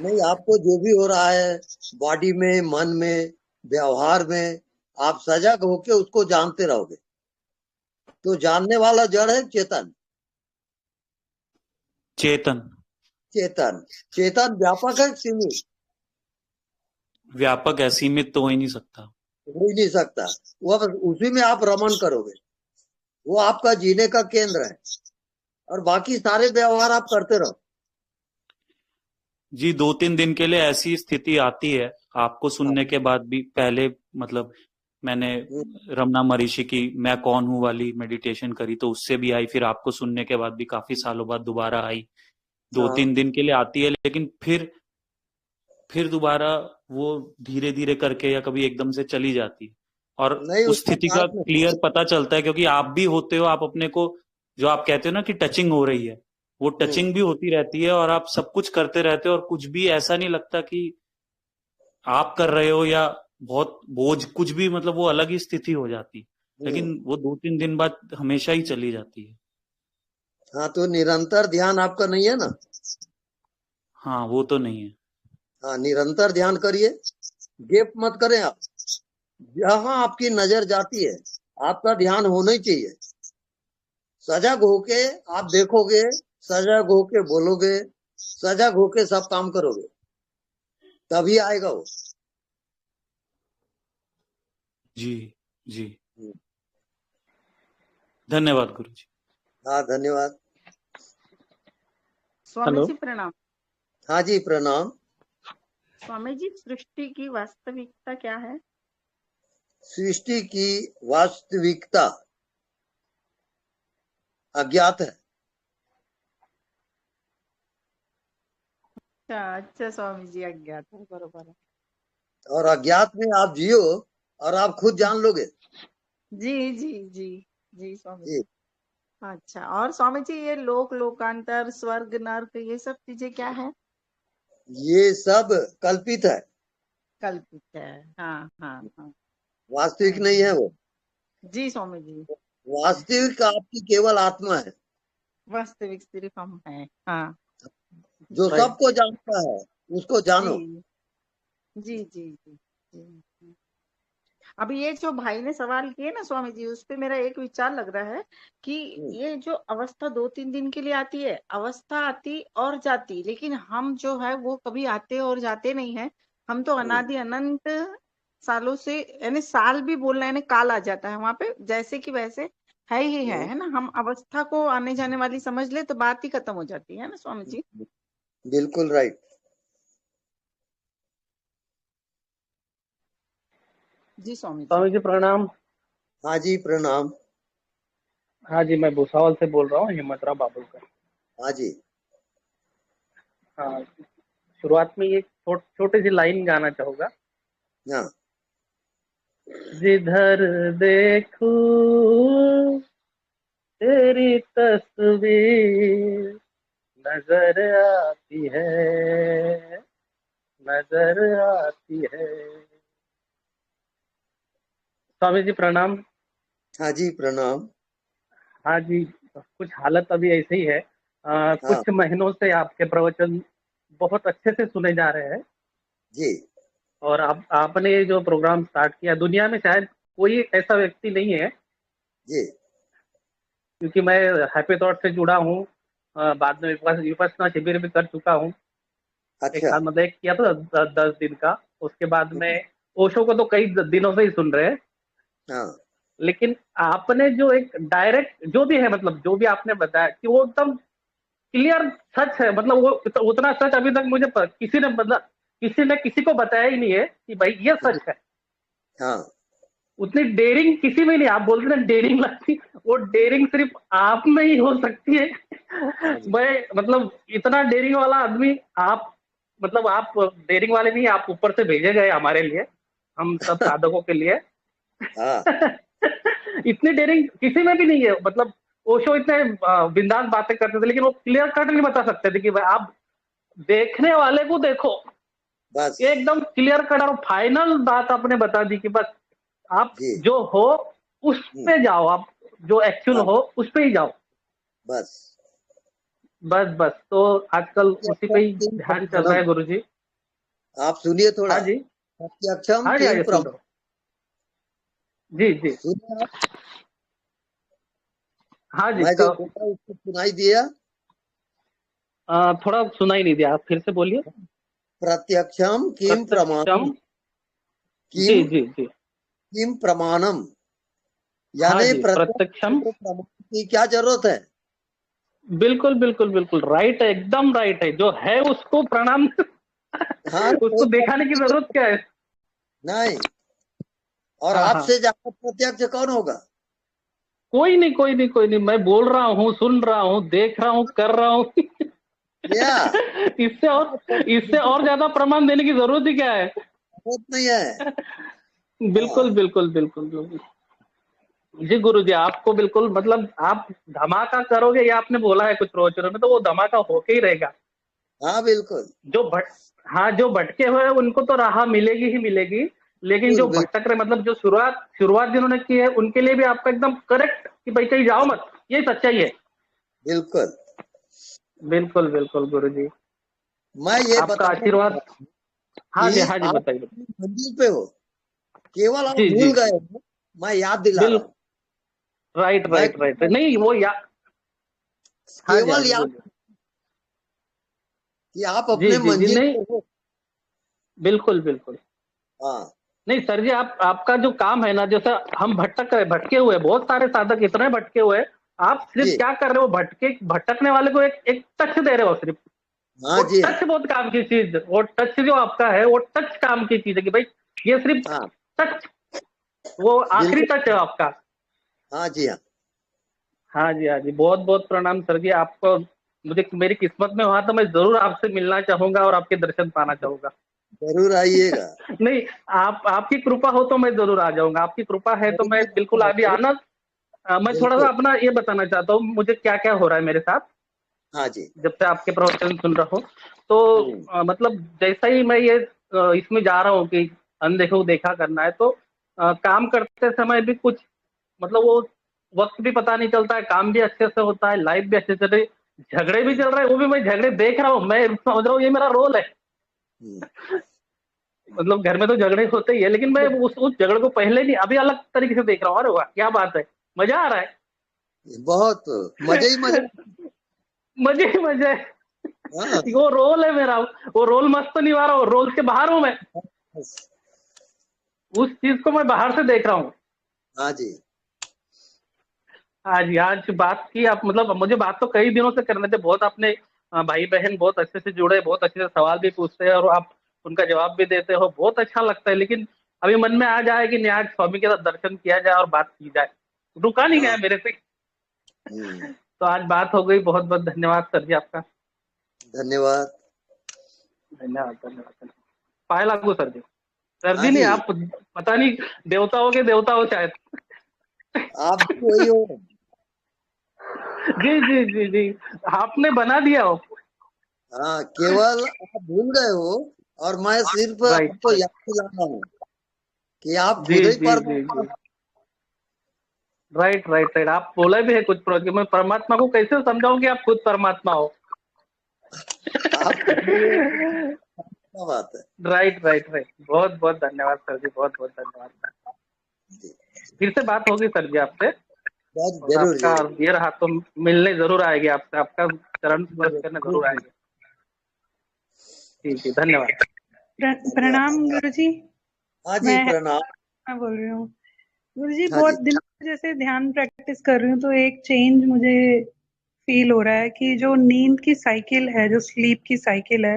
नहीं, आपको जो भी हो रहा है बॉडी में, मन में, व्यवहार में, आप सजग होके उसको जानते रहोगे। तो जानने वाला जड़ है चेतन। चेतन चेतन चेतन व्यापक है सीमित? व्यापक है, सीमित तो हो ही नहीं सकता। हो ही नहीं सकता। वो उसी में आप रमन करोगे, वो आपका जीने का केंद्र है, और बाकी सारे व्यवहार आप करते रहो। जी, 2-3 दिन के लिए ऐसी स्थिति आती है आपको सुनने के बाद भी। पहले मतलब मैंने रमना महर्षि की मैं कौन हूं वाली मेडिटेशन करी तो उससे भी आई, फिर आपको सुनने के बाद भी काफी सालों बाद दोबारा आई। 2-3 दिन के लिए आती है, लेकिन फिर दोबारा वो धीरे धीरे करके या कभी एकदम से चली जाती है। और उस स्थिति का क्लियर पता चलता है क्योंकि आप भी होते हो, आप अपने को जो आप कहते हो ना कि टचिंग हो रही है, वो टचिंग भी होती रहती है और आप सब कुछ करते रहते हो और कुछ भी ऐसा नहीं लगता कि आप कर रहे हो या बहुत बोझ कुछ भी, मतलब वो अलग ही स्थिति हो जाती है, लेकिन वो 2-3 दिन बाद हमेशा ही चली जाती है। हाँ, तो निरंतर ध्यान आपका नहीं है ना? हाँ, वो तो नहीं है। हाँ, निरंतर ध्यान करिए, गैप मत करें आप। जहां आपकी नजर जाती है आपका ध्यान होना ही चाहिए। सजग होके आप देखोगे, सजग होके बोलोगे, सजग होके सब काम करोगे, तभी आएगा वो। जी जी, धन्यवाद गुरु जी। हाँ, धन्यवाद। स्वामी जी प्रणाम। हाँ जी, प्रणाम। स्वामी जी, सृष्टि की वास्तविकता क्या है? सृष्टि की वास्तविकता अज्ञात है। अच्छा स्वामी जी, अज्ञात है, बरोबर है। और अज्ञात में आप जियो और आप खुद जान लोगे। जी जी जी जी स्वामी जी। अच्छा, और स्वामी जी ये लोकांतर, स्वर्ग, नर्क, ये सब चीजें क्या है? ये सब कल्पित है। कल्पित है, हाँ हाँ हाँ। वास्तविक नहीं है वो। जी स्वामी जी। वास्तविक आपकी केवल आत्मा है। वास्तविक सिर्फ हम हैं, हाँ। जो सबको जानता है उसको जानो। जी जी जी जी। अभी ये जो भाई ने सवाल किए ना स्वामी जी, उस पे मेरा एक विचार लग रहा है कि ये जो अवस्था 2-3 दिन के लिए आती है, अवस्था आती और जाती, लेकिन हम जो है वो कभी आते और जाते नहीं है। हम तो अनादि अनंत सालों से, यानी साल भी बोलना यानी काल आ जाता है वहां पे, जैसे कि वैसे है ही है ना। हम अवस्था को आने जाने वाली समझ ले तो बात ही खत्म हो जाती है ना स्वामी जी। बिल्कुल राइट। जी स्वामी जी प्रणाम। हाँ जी, प्रणाम। हाँ जी, मैं भूसावल से बोल रहा हूँ, हिम्मतराव बाबुलकर। हाँ जी। हाँ, शुरुआत में ये छोटी सी लाइन गाना चाहूंगा। हाँ। जिधर देखूं तेरी तस्वीर नजर आती है, नजर आती है। स्वामी जी प्रणाम। हाँ जी, प्रणाम। हाँ जी, कुछ हालत अभी ऐसे ही है। कुछ महीनों से आपके प्रवचन बहुत अच्छे से सुने जा रहे हैं जी। और आपने ये जो प्रोग्राम स्टार्ट किया, दुनिया में शायद कोई ऐसा व्यक्ति नहीं है जी, क्योंकि मैं हैप्पी थॉट से जुड़ा हूँ, बाद में विपश्यना शिविर भी कर चुका हूँ। एक अच्छा, साल मतलब एक किया था 10 दिन का, उसके बाद में ओशो को तो कई दिनों से ही सुन रहे हैं। हाँ, लेकिन आपने जो एक डायरेक्ट जो भी है, मतलब जो भी आपने बताया कि वो एकदम क्लियर सच है, मतलब वो उतना सच अभी तक मुझे किसी ने मतलब किसी को बताया ही नहीं है कि भाई ये सच है। हाँ, उतनी डेयरिंग किसी में नहीं, आप बोलते ना डेयरिंग लगती, वो डेयरिंग सिर्फ आप में ही हो सकती है। मैं मतलब इतना डेयरिंग वाला आदमी आप, मतलब आप डेयरिंग वाले नहीं, आप ऊपर से भेजे गए हमारे लिए, हम सब साधकों के लिए। हाँ, इतनी डेयरिंग किसी में भी नहीं है। मतलब ओशो इतने बिंदास बातें करते थे, लेकिन वो क्लियर कट नहीं बता सकते थे कि भाई आप देखने वाले को देखो। बस ये एकदम क्लियर कट और फाइनल बात आपने बता दी कि बस आप जी, जो हो उस पे जाओ, आप जो एक्चुअल हाँ, हो उस पे ही जाओ। बस बस बस तो आजकल उसी पे ही किम ध्यान चल रहा प्रमाणम, है गुरुजी। आप सुनिए थोड़ा। हाँ जी, प्रत्यक्षम हाँ जी, हाँ किम जी, सुन रहा प्रमाणम, हूँ। जी जी, सुनिए आप, हाँ जी, मैं जो बोला उसको सुनाई दिया। थोड़ा सुनाई नहीं दिया, आप फिर से बोलिए। प्रत्यक्षम किम प्रमाणम, प्रत्यक्षम, किम जी जी जी, किम प्रमाणम, हाँ यानी जी, प्रत्यक्ष प्रत्यक्षम, को प्रमाण की क्या जरूरत है? बिल्कुल बिल्कुल बिल्कुल राइट है, एकदम राइट है, जो है उसको प्रणाम। हाँ, उसको कोई दिखाने की जरूरत क्या है? नहीं, और हाँ हाँ, आपसे ज्यादा प्रत्यक्ष कौन होगा? कोई नहीं कोई नहीं कोई नहीं, मैं बोल रहा हूँ, सुन रहा हूँ, देख रहा हूँ, कर रहा हूँ। या इससे और ज्यादा प्रमाण देने की जरूरत ही क्या है? जरूरत नहीं है। बिल्कुल हाँ, बिल्कुल बिल्कुल बिल्कुल जी गुरुजी, आपको बिल्कुल मतलब आप धमाका करोगे, ये आपने बोला है कुछ प्रवचनों में, तो वो धमाका होके ही रहेगा। हाँ, बिल्कुल, जो हाँ, जो भटके हुए हैं उनको तो राह मिलेगी ही मिलेगी, लेकिन जो बिल्कुल, भटक रहे, मतलब जो शुरुआत जिन्होंने की है, उनके लिए भी आपका एकदम करेक्ट कि भाई कहीं जाओ मत, ये सच्चाई है। बिल्कुल। बिल्कुल बिल्कुल गुरुजी, मैं ये आपका बताना आशीर्वाद। चाहता हूँ हाँ जी, कि हाँ जी, आप बताइए। मंजिल पे हो, केवल आप जी जी भूल गए जी, हो, मैं याद दिला रहा बिल हूँ। राइट मैं राइट राइट, नहीं वो हाँ जी, हाँ केवल जी, याद बोलिए। कि आप जी अपने जी जी, मंजिल नहीं, पे हो। बिल्कुल बिल्कुल, हाँ, नहीं सर जी, आपका जो काम है ना, जैसे हम भटके हुए हैं, बहुत सारे साधक इतने भटके हुए हैं, आप सिर्फ जी, क्या कर रहे हो, भटकने वाले को एक टच दे रहे हो सिर्फ। हाँ वो जी, हाँ, टच बहुत काम की चीज, वो टच जो आपका है वो टच काम की चीज है कि भाई ये सिर्फ हाँ, टच, वो आखिरी बिल्कुल, टच है आपका। हाँ जी, हाँ, हाँ जी, हाँ जी, बहुत बहुत प्रणाम सर जी आपको। मुझे मेरी किस्मत में हुआ तो मैं जरूर आपसे मिलना चाहूंगा और आपके दर्शन पाना चाहूंगा। जरूर आइएगा। नहीं, आपकी कृपा हो तो मैं जरूर आ जाऊंगा, आपकी कृपा है तो मैं बिल्कुल अभी आना। मैं थोड़ा सा बिल्कुल, अपना ये बताना चाहता हूँ, मुझे क्या क्या हो रहा है मेरे साथ हाँ जी, जब से आपके प्रवचन सुन रहा हूँ। तो हम्म, मतलब जैसा ही मैं ये इसमें जा रहा हूँ कि अनदेखो देखा करना है, तो काम करते समय भी कुछ मतलब वो वक्त भी पता नहीं चलता है, काम भी अच्छे से होता है, लाइफ भी अच्छे से चल रही, झगड़े भी चल रहे हैं, वो भी मैं झगड़े देख रहा हूँ, मैं समझ रहा हूँ ये मेरा रोल है। हम्म। मतलब घर में तो झगड़े होते ही है, लेकिन मैं उस झगड़े को पहले नहीं, अभी अलग तरीके से देख रहा हूँ। अरे वाह, क्या बात है, मजा आ रहा है। बहुत मजा ही मजा। मजे ही मजे है। हाँ, वो रोल है मेरा, वो रोल मस्त नहीं आ रहा, वो रोल के बाहर हूँ मैं, उस चीज को मैं बाहर से देख रहा हूँ। हाँ जी, आज आज बात की आप, मतलब मुझे बात तो कई दिनों से करने थे, बहुत आपने भाई बहन बहुत अच्छे से जुड़े, बहुत अच्छे से सवाल भी पूछते हैं और आप उनका जवाब भी देते हो, बहुत अच्छा लगता है। लेकिन अभी मन में आ जाए कि नहीं, आज स्वामी के साथ दर्शन किया जाए और बात की जाए, रुका नहीं गया हाँ, मेरे से। हम्म, तो आज बात हो गई, बहुत बहुत धन्यवाद सर जी आपका। धन्यवाद। धन्यवाद धन्यवाद, पाए लागू सर जी। सर हाँ जी नहीं, जी, आप पता नहीं देवताओं के देवता हो शायद। आप भी वही हो। जी जी जी जी, आपने बना दिया हो। हाँ, केवल आप भूल गए हो, और मैं सिर्फ राइट आपको राइट, याद दिलाना हूँ कि आप जी खुद ही जी जी परमात्मा जी, राइट राइट राइट, आप बोला भी है कुछ कि मैं परमात्मा को कैसे समझाऊं कि आप खुद परमात्मा हो। हो। आप क्या बात है। राइट राइट राइट, बहुत बहुत धन्यवाद सर जी, बहुत बहुत धन्यवाद सर। फिर से बात होगी सर जी आपसे, और जरूर आपका जरूर ये रहा तो मिलने जरूर आएगी आपसे, आपका चरण स्पर्श करने जरूर आएंगे। ठीक है, धन्यवाद। प्रणाम गुरु जी। हाँ जी, प्रणाम। मैं बोल रही हूँ गुरु जी, हाँ बहुत जी। दिनों से जैसे ध्यान प्रैक्टिस कर रही हूँ तो एक चेंज मुझे फील हो रहा है कि जो नींद की साइकिल है, जो स्लीप की साइकिल है,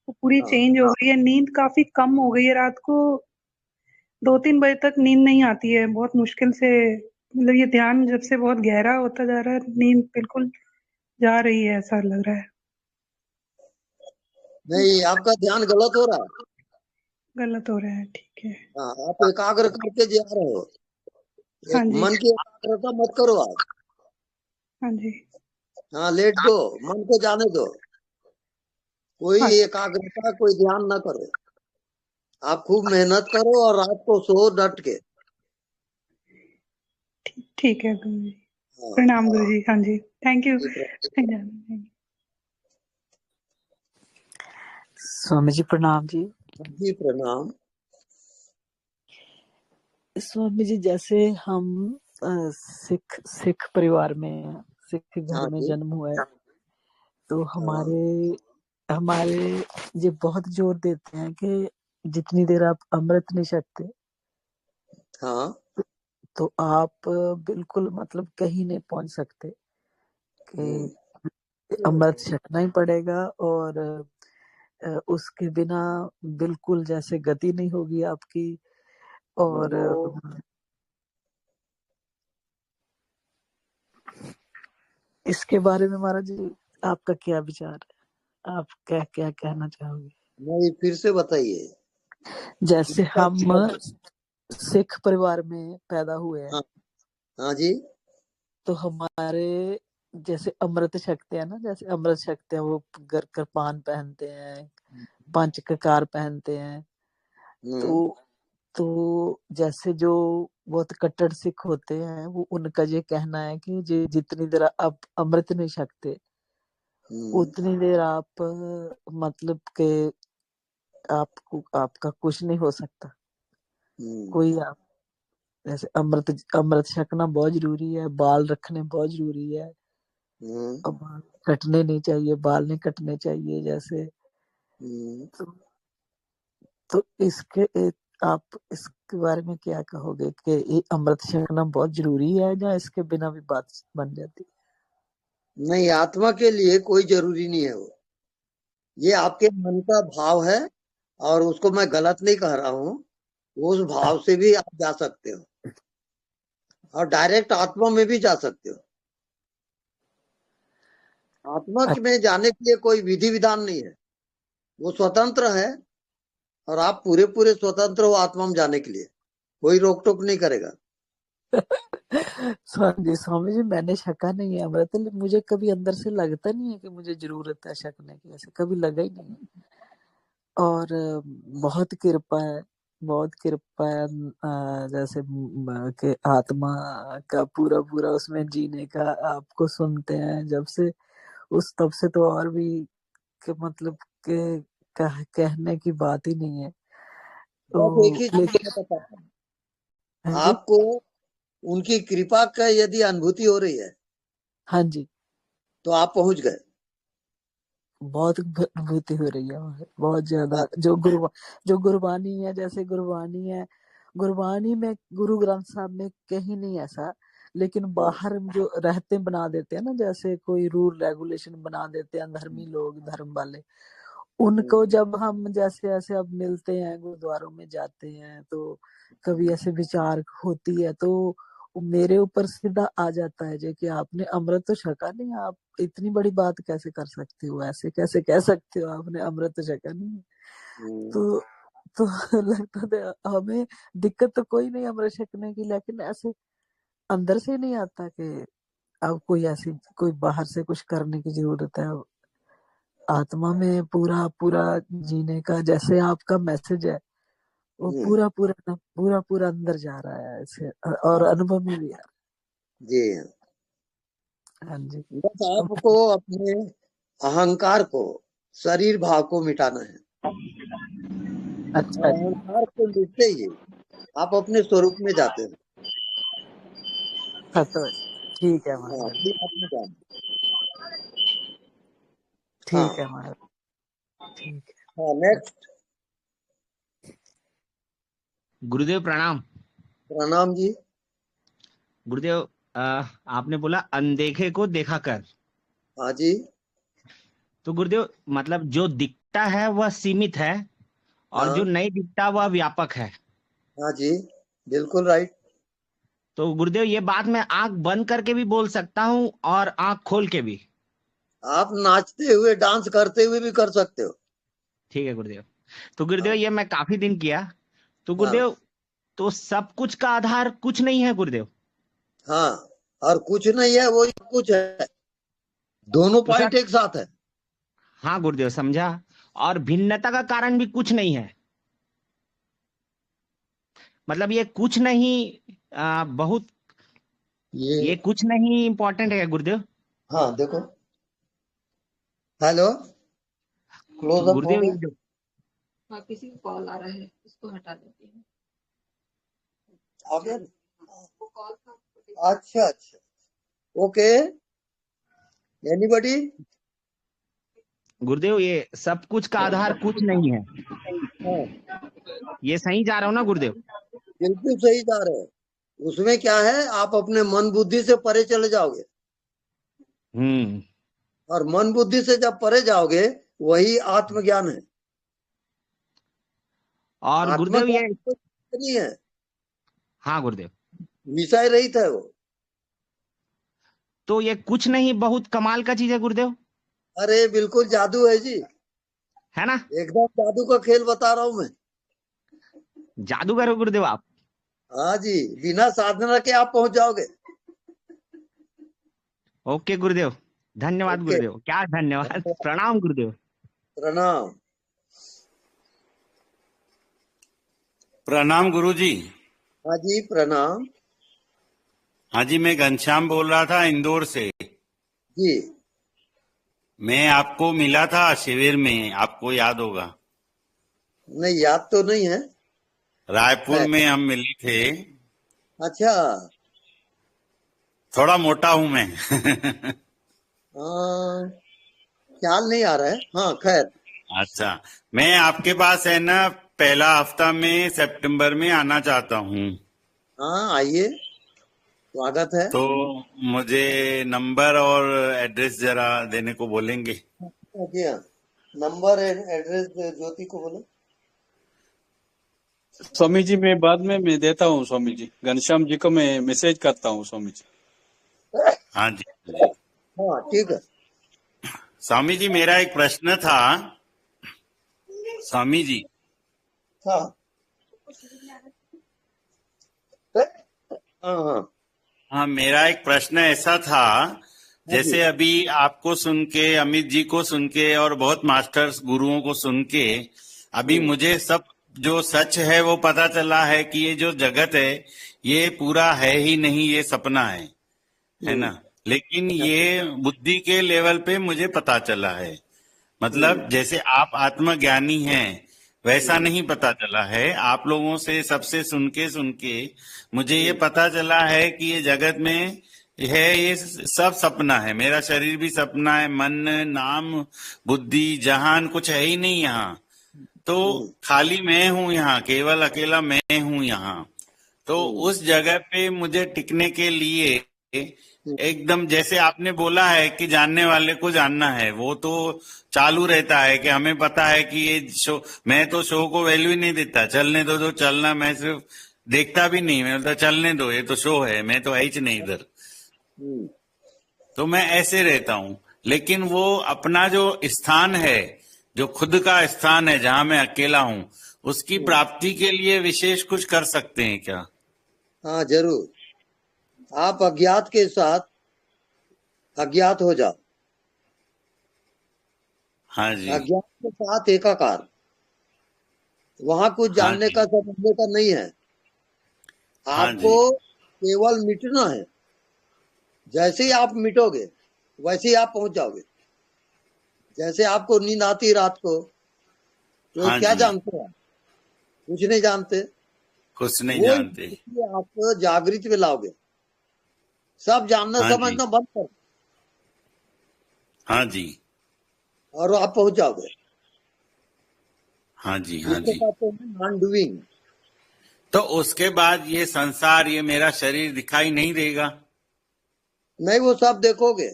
वो पूरी हाँ। चेंज हो गई है। नींद काफी कम हो गई है, रात को 2-3 बजे तक नींद नहीं आती है, बहुत मुश्किल से। मतलब ये ध्यान जब से बहुत गहरा होता जा रहा है, नींद बिल्कुल जा रही है, ऐसा लग रहा है। नहीं, आपका ध्यान गलत हो रहा है। गलत हो रहा है, ठीक है। हाँ, आप एकाग्र करके जा रहे हो। हाँ जी। मन की एकाग्रता मत करो आप। हाँ जी। हाँ, लेट दो, मन को जाने दो। कोई हाँ। एकाग्रता, कोई ध्यान ना करो। आप खूब मेहनत करो और रात को सो डट के। ठीक है गुरु जी। हाँ। प्रणाम गुरु जी। हाँ जी, थैंक यू। स्वामी जी प्रणाम जी। जी प्रणाम। स्वामी जी, जैसे हम सिख परिवार में, सिख घर में जन्म हुआ है, तो हमारे ये बहुत जोर देते हैं कि जितनी देर आप अमृत नहीं छकते, हाँ, तो आप बिल्कुल मतलब कहीं नहीं पहुंच सकते, कि अमृत छकना ही पड़ेगा, और उसके बिना बिल्कुल जैसे गति नहीं होगी आपकी। और इसके बारे में महाराज जी आपका क्या विचार है? आप क्या क्या कहना चाहोगे? नहीं, फिर से बताइए। जैसे हम सिख परिवार में पैदा हुए हैं। हाँ जी। तो हमारे जैसे अमृत छकते हैं ना, जैसे अमृत छकते हैं, वो कृपान पहनते हैं, पंच ककार पहनते हैं। तो जैसे जो बहुत कट्टर सिख होते हैं, वो उनका ये कहना है कि जितनी देर आप अमृत नहीं छकते, उतनी देर आप मतलब के आपका कुछ नहीं हो सकता। कोई आप जैसे अमृत छकना बहुत जरूरी है, बाल रखने बहुत जरूरी है, बाल कटने नहीं चाहिए, बाल नहीं कटने चाहिए जैसे। तो आप इसके बारे में क्या कहोगे कि ये अमृत छकना बहुत जरूरी है, या इसके बिना भी बात बन जाती है? नहीं, आत्मा के लिए कोई जरूरी नहीं है वो। ये आपके मन का भाव है, और उसको मैं गलत नहीं कह रहा हूँ। उस भाव से भी आप जा सकते हो, और डायरेक्ट आत्मा में भी जा सकते हो। आत्मा में जाने के लिए कोई विधि विधान नहीं है, वो स्वतंत्र है, और आप पूरे पूरे स्वतंत्र हो आत्मा में जाने के लिए। कोई रोक टोक नहीं करेगा। स्वामी जी, मैंने छका नहीं है अमृत, मुझे कभी अंदर से लगता नहीं है कि मुझे जरूरत है छकने की, ऐसे कभी लगा ही नहीं। और बहुत कृपा है, बहुत कृपा है, जैसे कि आत्मा का पूरा पूरा उसमें जीने का आपको सुनते हैं जब से, उस तब से तो और भी कि मतलब के कहने की बात ही नहीं है। तो एक ही चीज मैं बताता हूँ आपको, उनकी कृपा का यदि अनुभूति हो रही है, हाँ जी, तो आप पहुंच गए। बहुत अनुभूति हो रही है, बहुत ज्यादा। जो गुरबानी है, जैसे गुरबानी है, गुरबानी में गुरु ग्रंथ साहब में कहीं नहीं ऐसा, लेकिन बाहर जो रहते बना देते हैं ना, जैसे कोई रूल रेगुलेशन बना देते हैं धर्मी लोग, धर्म वाले, उनको जब हम जैसे ऐसे अब मिलते हैं, गुरुद्वारों में जाते हैं, तो कभी ऐसे विचार होती है, तो मेरे ऊपर सीधा आ जाता है कि आपने अमृत तो छका नहीं, आप इतनी बड़ी बात कैसे कर सकते हो, ऐसे कैसे कह सकते हो आपने अमृत तो छका नहीं। तो लगता था हमें दिक्कत तो कोई नहीं अमृत छकने की, लेकिन ऐसे अंदर से नहीं आता कि अब कोई ऐसी कोई बाहर से कुछ करने की जरूरत है। आत्मा में पूरा पूरा जीने का जैसे आपका मैसेज है, वो पूरा पूरा अंदर जा रहा है ऐसे, और अनुभव में भी आ रहा है। जी हाँ जी। बस आपको अपने अहंकार को, शरीर भाव को मिटाना है। अच्छा जी। अहंकार को मिटते ही आप अपने स्वरूप में जाते हैं। हाँ, तो ठीक है हाँ, महाराज, फिर आपने जाना। ठीक है हाँ महाराज, ठीक है। हाँ, नेक्स्ट। गुरुदेव प्रणाम। प्रणाम जी। गुरुदेव, आपने बोला अनदेखे को देखा कर। हाँ जी। तो गुरुदेव मतलब जो दिखता है वह सीमित है और जो हाँ नहीं दिखता वह व्यापक है। हाँ जी, बिल्कुल राइट। तो गुरुदेव ये बात मैं आंख बंद करके भी बोल सकता हूँ और आंख खोल के भी? आप नाचते हुए डांस करते हुए भी कर सकते हो। ठीक है गुरुदेव। तो गुरुदेव हाँ ये मैं काफी दिन किया। तो हाँ गुरुदेव तो सब कुछ का आधार कुछ नहीं है गुरुदेव? हाँ, और कुछ नहीं है वो कुछ है, दोनों तो पॉइंट सर, एक साथ है। हाँ गुरुदेव समझा। और भिन्नता का कारण भी कुछ नहीं है, मतलब ये कुछ नहीं बहुत ये कुछ नहीं इम्पोर्टेंट है गुरुदेव। हाँ देखो, हेलो, क्लोज अप हो गुरुदेव ये गया। जो हाँ, किसी का कॉल आ रहा है, इसको हटा देती हूँ। आ गया ना? अच्छा अच्छा, ओके, एनीबॉडी? गुरुदेव ये सब कुछ का आधार कुछ नहीं है, हाँ, ये सही जा रहा हूँ ना गुरुदेव? बिल्कुल सही जा रहे हैं। उसमें क्या है, आप अपने मन बुद्धि से परे चले जाओगे, और मन बुद्धि से जब परे जाओगे वही आत्मज्ञान है। और गुरुदेव ये आत्मज्ञान नहीं है, हाँ गुरुदेव, विषय रहित है वो। तो ये कुछ नहीं बहुत कमाल का चीज है गुरुदेव, अरे बिल्कुल जादू है जी, है ना? एकदम जादू का खेल बता रहा हूं मैं। जादूगर हो गुरुदेव आप। हाँ जी, बिना साधना के आप पहुंच जाओगे। ओके गुरुदेव, धन्यवाद ओके, गुरुदेव, क्या धन्यवाद। प्रणाम गुरुदेव। प्रणाम। प्रणाम गुरुजी। हाँ जी, प्रणाम हाँ जी, मैं घनश्याम बोल रहा था इंदौर से जी। मैं आपको मिला था शिविर में, आपको याद होगा। नहीं, याद तो नहीं है। रायपुर में हम मिले थे। अच्छा, थोड़ा मोटा हूं मैं। ख्याल नहीं आ रहा है। हाँ खैर। अच्छा, मैं आपके पास है ना पहला हफ्ता में सितंबर में आना चाहता हूँ। हाँ आइए, स्वागत है। तो मुझे नंबर और एड्रेस जरा देने को बोलेंगे? जी हाँ, नंबर एड्रेस ज्योति को बोलो। स्वामी जी मैं बाद में मैं देता हूँ स्वामी जी, घनश्याम जी को मैं मैसेज करता हूँ स्वामी जी। हाँ जी हाँ ठीक है। स्वामी जी मेरा एक प्रश्न था। स्वामी जी हाँ हाँ हाँ, मेरा एक प्रश्न ऐसा था, जैसे अभी आपको सुन के, अमित जी को सुन के और बहुत मास्टर्स गुरुओं को सुन के अभी मुझे सब जो सच है वो पता चला है कि ये जो जगत है ये पूरा है ही नहीं, ये सपना है ना? लेकिन ये बुद्धि के लेवल पे मुझे पता चला है, मतलब जैसे आप आत्मज्ञानी हैं वैसा नहीं पता चला है। आप लोगों से सबसे सुन के मुझे ये पता चला है कि ये जगत में है, ये सब सपना है। मेरा शरीर भी सपना है, मन, नाम, बुद्धि, जहान कुछ है ही नहीं यहाँ। तो खाली मैं हूँ यहाँ, केवल अकेला मैं हूँ यहाँ। तो उस जगह पे मुझे टिकने के लिए एकदम जैसे आपने बोला है कि जानने वाले को जानना है, वो तो चालू रहता है कि हमें पता है कि ये शो, मैं तो शो को वैल्यू ही नहीं देता, चलने दो जो चलना, मैं सिर्फ देखता भी नहीं, मैं बोलता चलने दो, ये तो शो है, मैं तो है ही नहीं इधर। तो मैं ऐसे रहता हूँ। लेकिन वो अपना जो स्थान है, जो खुद का स्थान है जहां मैं अकेला हूँ, उसकी प्राप्ति के लिए विशेष कुछ कर सकते हैं क्या? हाँ जरूर। आप अज्ञात के साथ अज्ञात हो जाओ। हाँ जी। अज्ञात के साथ एकाकार, वहां कुछ जानने का समझने का नहीं है। आपको केवल मिटना है। जैसे ही आप मिटोगे वैसे ही आप पहुंच जाओगे। जैसे आपको नींद आती रात को, तो क्या जानते हैं? कुछ नहीं जानते, कुछ नहीं वो जानते। आप जागृति में लाओगे, सब जानना हाँ जी, समझना बंद कर, हाँ जी, और आप पहुंच जाओगे। हाँ जी, हाँ इसको जी। कहते हैं नॉन डूइंग। तो उसके बाद ये संसार, ये मेरा शरीर दिखाई नहीं देगा? नहीं, वो सब देखोगे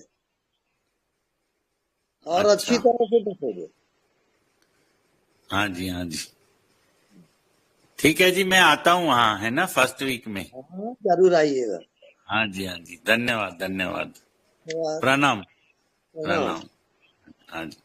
और अच्छी अच्छा, तरह से देखोगे। हाँ जी, हाँ जी। ठीक है जी, मैं आता हूँ वहाँ, है ना, फर्स्ट वीक में। हाँ, जरूर आइएगा। हाँ जी, हाँ जी, धन्यवाद, धन्यवाद, धन्यवाद। प्रणाम, प्रणाम। प्रणाम। हाँ जी।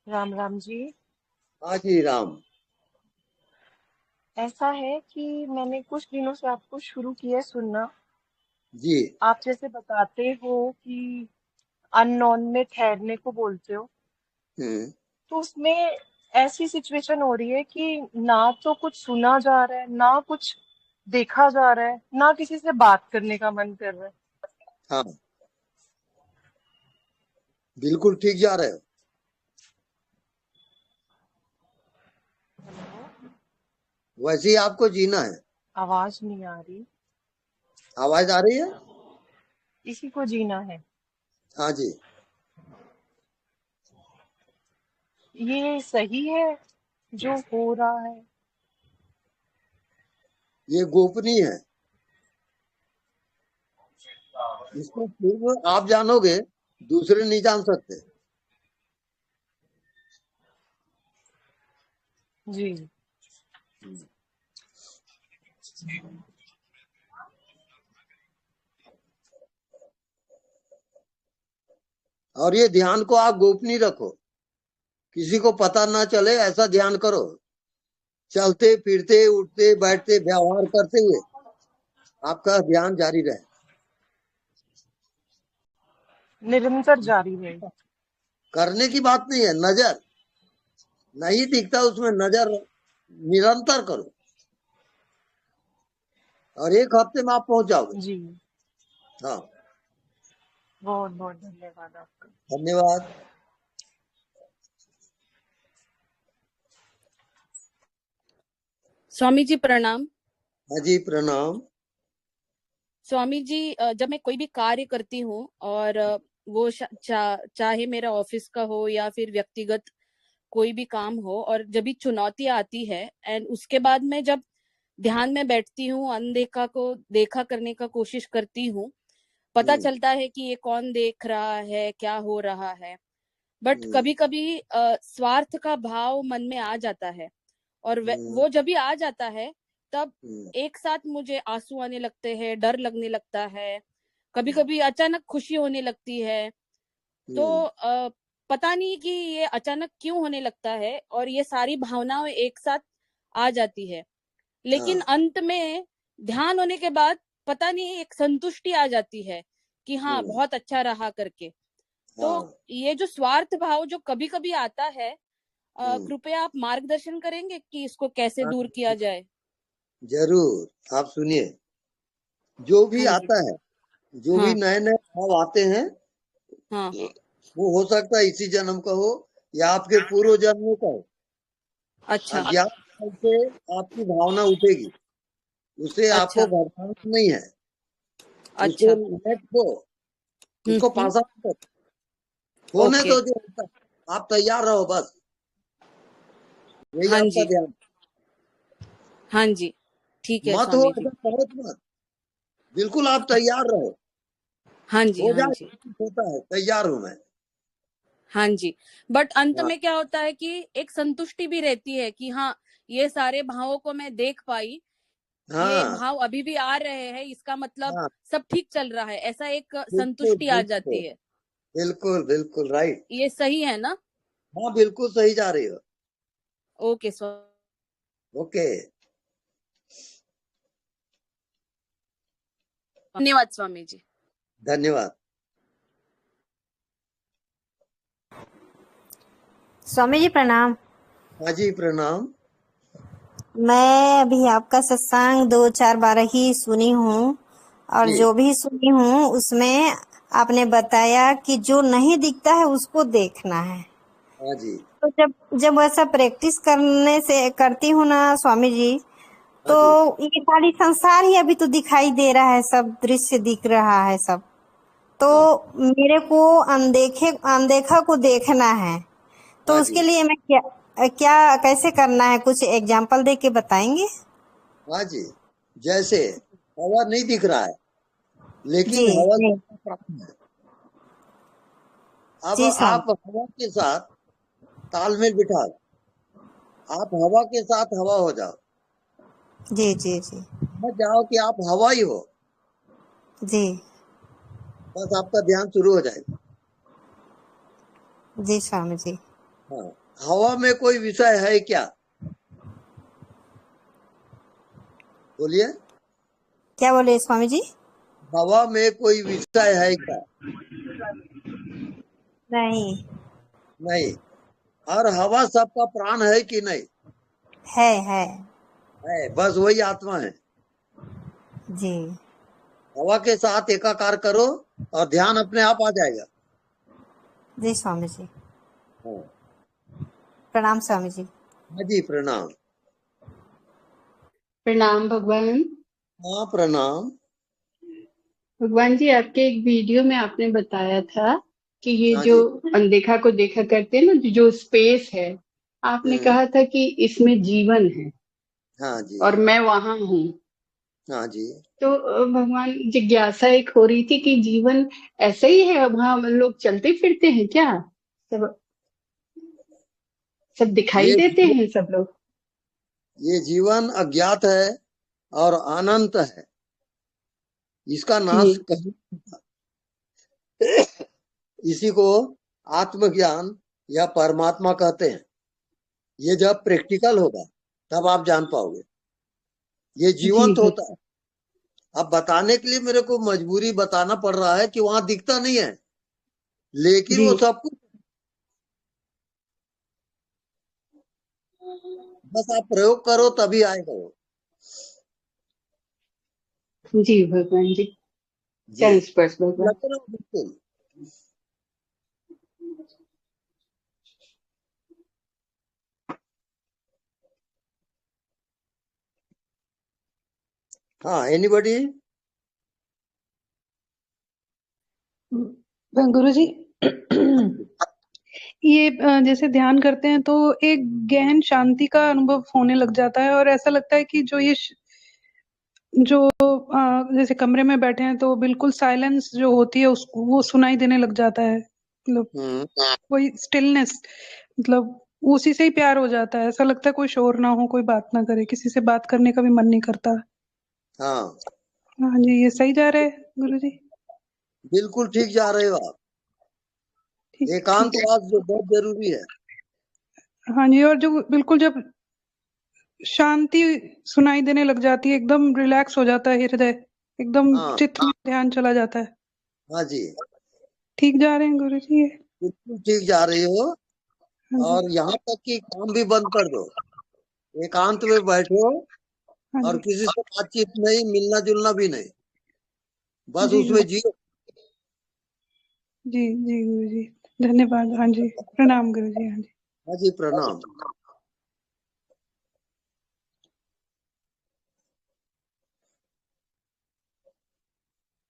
राम राम जी। हाँ जी, राम। ऐसा है कि मैंने कुछ दिनों से आपको शुरू किया है सुनना। जी। आप जैसे बताते हो कि अननोन में ठहरने को बोलते हो, तो उसमें ऐसी सिचुएशन हो रही है कि ना तो कुछ सुना जा रहा है, ना कुछ देखा जा रहा है, ना किसी से बात करने का मन कर रहा है। हाँ, बिल्कुल ठीक जा रहे हो। वैसे ही आपको जीना है। आवाज नहीं आ रही। आवाज आ रही है? इसी को जीना है। हाँ जी। ये सही है जो हो रहा है? ये गोपनीय है, इसको सिर्फ आप जानोगे, दूसरे नहीं जान सकते। जी। और ये ध्यान को आप गोपनीय रखो, किसी को पता ना चले, ऐसा ध्यान करो। चलते फिरते उठते बैठते व्यवहार करते हुए आपका ध्यान जारी रहे, निरंतर जारी रहे। करने की बात नहीं है। नजर नहीं दिखता उसमें, नजर निरंतर करो और एक हफ्ते में आप पहुंच जाओगे। जी। हाँ, बहुत बहुत धन्यवाद आपका। धन्यवाद। स्वामी जी प्रणाम। हाँ जी, प्रणाम। स्वामी जी, जब मैं कोई भी कार्य करती हूँ और वो चाहे मेरा ऑफिस का हो या फिर व्यक्तिगत कोई भी काम हो, और जब भी चुनौती आती है एंड उसके बाद मैं जब ध्यान में बैठती हूँ, अनदेखा को देखा करने का कोशिश करती हूँ, पता चलता है कि ये कौन देख रहा है, क्या हो रहा है। बट कभी कभी स्वार्थ का भाव मन में आ जाता है, और वो जब भी आ जाता है तब एक साथ मुझे आंसू आने लगते हैं, डर लगने लगता है, कभी कभी अचानक खुशी होने लगती है। तो पता नहीं कि ये अचानक क्यों होने लगता है, और ये सारी भावनाएं एक साथ आ जाती है, लेकिन अंत में ध्यान होने के बाद पता नहीं एक संतुष्टि आ जाती है कि हाँ बहुत अच्छा रहा करके। तो ये जो स्वार्थ भाव जो कभी कभी आता है, कृपया आप मार्गदर्शन करेंगे कि इसको कैसे दूर किया जाए? जरूर, आप सुनिए। जो भी आता है, जो भी नए नए भाव आते हैं, वो हो सकता है इसी जन्म का हो या आपके पूर्व जन्मों का हो। अच्छा। अज्ञात से आपकी भावना उठेगी, उससे आपको घबराना नहीं है। उसको लेट दो, उसको पास आउट करो, होने दो जो होता है। आप तैयार रहो, बस यही आपका ध्यान। हाँ जी, ठीक है मत हो, स्वामी जी। बहुत मत, बिल्कुल आप तैयार रहो। हाँ जी, हो हाँ जाए, जी, होता है, तैयार हूं मैं। हाँ जी। बट अंत में क्या होता है कि एक संतुष्टि भी रहती है कि हाँ, ये सारे भावों को मैं देख पाई, ये भाव अभी भी आ रहे हैं, इसका मतलब सब ठीक चल रहा है, ऐसा एक संतुष्टि आ जाती है। बिल्कुल बिल्कुल राइट। ये सही है ना? हाँ, बिल्कुल सही जा रही हो। Okay okay. धन्यवाद स्वामी जी। धन्यवाद। स्वामी जी प्रणाम। हाँ जी प्रणाम। मैं अभी आपका सत्संग 2-4 बार ही सुनी हूँ और जी जो भी सुनी हूँ उसमें आपने बताया कि जो नहीं दिखता है उसको देखना है। हाँ जी तो जब ऐसा प्रैक्टिस करने से करती हूँ ना स्वामी जी, तो हाँ जी ये सारी संसार ही अभी तो दिखाई दे रहा है, सब दृश्य दिख रहा है सब। तो हाँ मेरे को अनदेखा को देखना है, तो हाँ उसके जी लिए मैं क्या कैसे करना है, कुछ एग्जाम्पल दे के बताएंगे? हाँ जी। जैसे हवा नहीं दिख रहा है लेकिन जी हवा जी सबका प्राण है। अब जी स्वामी। आप हवा के साथ तालमेल बिठा, आप हवा के साथ हवा हो जाओ, जी जी जी मत जाओ कि आप हवा ही हो, जी बस आपका ध्यान शुरू हो जाएगा। जी स्वामी जी। हाँ, हवा में कोई विषय है क्या? बोलिए। क्या बोले स्वामी जी? हवा में कोई विषय है क्या? नहीं। नहीं। और हवा सबका प्राण है कि नहीं? है। है, बस वही आत्मा है। जी हवा के साथ एकाकार करो और ध्यान अपने आप आ जाएगा। जी स्वामी जी। हाँ प्रणाम स्वामी जी। हाँ जी प्रणाम। प्रणाम भगवान। हाँ प्रणाम। भगवान जी, आपके एक वीडियो में आपने बताया था कि ये हाँ जो जी अनदेखा को देखा करते हैं ना, जो स्पेस है, आपने कहा था कि इसमें जीवन है हाँ जी और मैं वहां हूँ। हाँ जी तो भगवान, जिज्ञासा एक हो रही थी कि जीवन ऐसे ही है, अब हम लोग चलते फिरते हैं क्या? सब दिखाई ये देते हैं सब लोग? ये जीवन अज्ञात है और अनंत है, इसका नाश जी कहीं नहीं होता। इसी को आत्मज्ञान या परमात्मा कहते हैं। ये जब प्रैक्टिकल होगा तब आप जान पाओगे। ये जी जीवंत जी होता है। अब बताने के लिए मेरे को मजबूरी बताना पड़ रहा है कि वहां दिखता नहीं है, लेकिन जी वो सब कुछ, बस आप प्रयोग करो तभी आएगा वो। जी भगवान जी। जी चरण स्पर्श भगवान। लग रहा बिल्कुल। हाँ एनीबॉडी? गुरु जी ये जैसे ध्यान करते हैं तो एक गहन शांति का अनुभव होने लग जाता है और ऐसा लगता है कि जो जैसे कमरे में बैठे हैं तो बिल्कुल साइलेंस जो होती है उसको वो सुनाई देने लग जाता है, मतलब कोई स्टिलनेस, मतलब उसी से ही प्यार हो जाता है। ऐसा लगता है कोई शोर ना हो, कोई बात ना करे, किसी से बात करने का भी मन नहीं करता। हाँ हाँ जी, ये सही जा रहा है गुरु जी? बिल्कुल ठीक जा रहे हो आप। ठीक ठीक है। एकांतवास जो बहुत जरूरी है। हाँ जी, और जो बिल्कुल जब शांति सुनाई देने लग जाती है, एकदम रिलैक्स हो जाता है हृदय, एकदम हाँ चित्त में ध्यान चला जाता है। हाँ जी ठीक जा रहे हैं गुरु जी ये? बिल्कुल ठीक जा रही हो। हाँ जी और यहाँ तक कि काम भी बंद कर दो, एकांत में बैठो हाँ और जी किसी से बातचीत नहीं, मिलना जुलना भी नहीं, बस जी उसमें जियो। जी जी गुरु जी, धन्यवाद। हाँ जी प्रणाम गुरु जी। हाँ जी हाँ जी प्रणाम।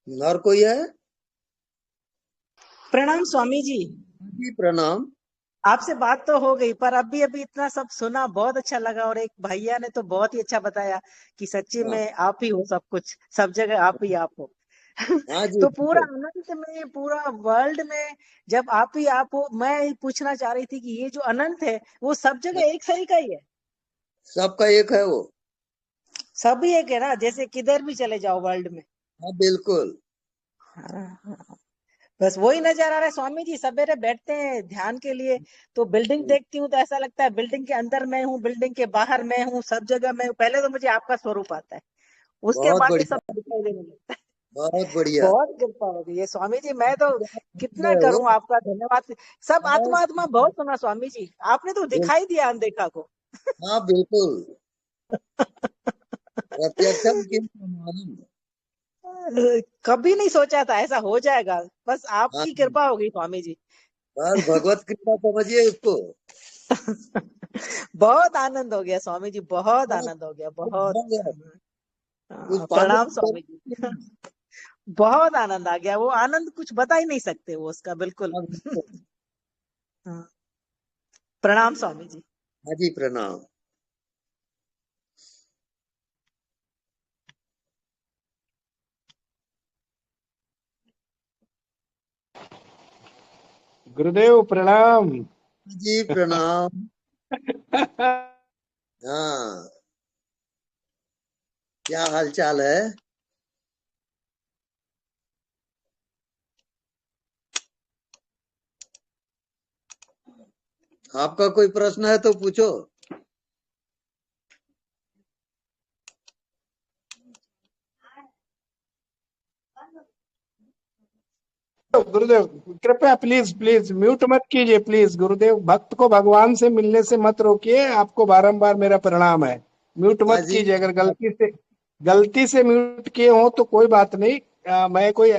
और कोई है? प्रणाम स्वामी जी। जी प्रणाम। आपसे बात तो हो गई, पर अभी अभी इतना सब सुना, बहुत अच्छा लगा। और एक भैया ने तो बहुत ही अच्छा बताया कि सच्ची हाँ में आप ही हो सब कुछ, सब जगह आप ही आप हो। हाँ जी तो पूरा बिल्कुल। अनंत में, पूरा वर्ल्ड में जब आप ही आप हो, मैं ही पूछना चाह रही थी कि ये जो अनंत है वो सब जगह एक सही का ही है? सबका एक है वो। सभी एक है ना, जैसे किधर भी चले जाओ वर्ल्ड में? हाँ बिल्कुल। हाँ, बस वही नजर आ रहा है स्वामी जी। सवेरे बैठते हैं ध्यान के लिए तो बिल्डिंग देखती हूँ तो ऐसा लगता है बिल्डिंग के अंदर मैं हूँ, बिल्डिंग के बाहर मैं हूँ, सब जगह मैं हूँ। पहले तो मुझे आपका स्वरूप आता है, उसके बहुत बाद ये सब बढ़िया। दिखाई देने लगता है। बहुत बढ़िया। बहुत कृपा हो गई है स्वामी जी। मैं तो कितना करूं आपका धन्यवाद। सब आत्मा आत्मा बहुत सुना स्वामी जी, आपने तो दिखाई दिया अनदेखा को। हाँ बिल्कुल, प्रत्यक्षम किम प्रमाणम। कभी नहीं सोचा था ऐसा हो जाएगा, बस आपकी कृपा हो गई स्वामी जी। बस भगवत कृपा समझिए उसको। बहुत आनंद हो गया स्वामी जी, बहुत आनंद हो गया, बहुत। प्रणाम स्वामी जी। बहुत आनंद आ गया, वो आनंद कुछ बता ही नहीं सकते वो उसका, बिल्कुल। हाँ। प्रणाम स्वामी जी। हाँ जी प्रणाम। गुरुदेव प्रणाम। जी प्रणाम। हाँ, क्या हाल चाल है? आपका कोई प्रश्न है तो पूछो। गुरुदेव कृपया प्लीज प्लीज म्यूट मत कीजिए प्लीज। गुरुदेव भक्त को भगवान से मिलने से मत रोकिए, आपको बारंबार मेरा प्रणाम है। म्यूट मत कीजिए, अगर गलती से म्यूट किए हो तो कोई बात नहीं। मैं कोई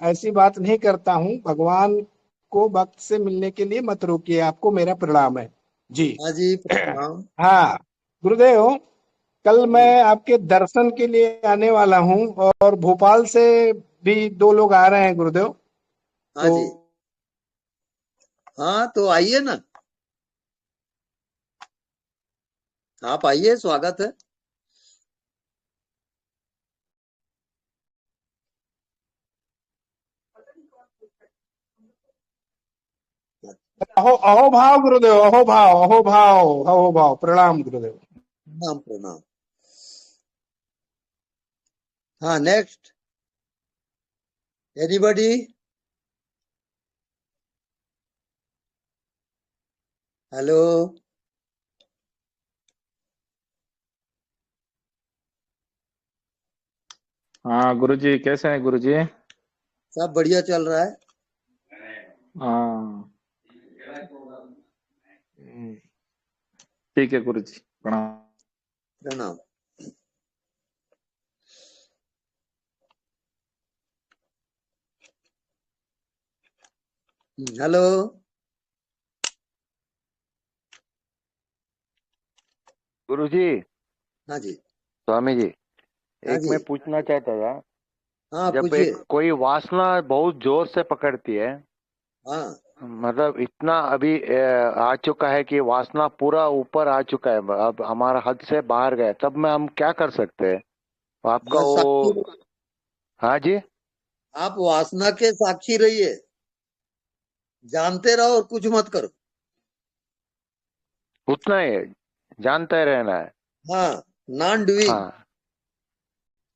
ऐसी बात नहीं करता हूँ। भगवान को भक्त से मिलने के लिए मत रोकिए, आपको मेरा प्रणाम है जी। हाँ जी प्रणाम। हाँ गुरुदेव, कल मैं आपके दर्शन के लिए आने वाला हूँ और भोपाल से भी 2 लोग आ रहे हैं गुरुदेव। हाँ जी, हाँ तो आइए ना, आप आइए, स्वागत है। अहो अहो भाव गुरुदेव, अहो भाव, अहो भाव, अहो भाव। प्रणाम गुरुदेव। प्रणाम प्रणाम। हाँ नेक्स्ट, एनीबॉडी? हेलो, हाँ गुरुजी, कैसे हैं गुरुजी? सब बढ़िया चल रहा है। हाँ ठीक है गुरुजी, प्रणाम। प्रणाम। हेलो, गुरुजी। हाँ जी। स्वामी जी, हाँ एक जी। मैं पूछना चाहता था। हाँ जब पूछिए। एक कोई वासना बहुत जोर से पकड़ती है, हाँ मतलब इतना अभी आ चुका है कि वासना पूरा ऊपर आ चुका है, अब हमारा हद से बाहर गया, तब में हम क्या कर सकते हैं? आपका बस साक्षी, वो। हाँ जी। आप वासना के साक्षी रहिए, जानते रहो और कुछ मत करो। उतना ही जानते रहना है। हाँ, नॉन डूइंग। हाँ।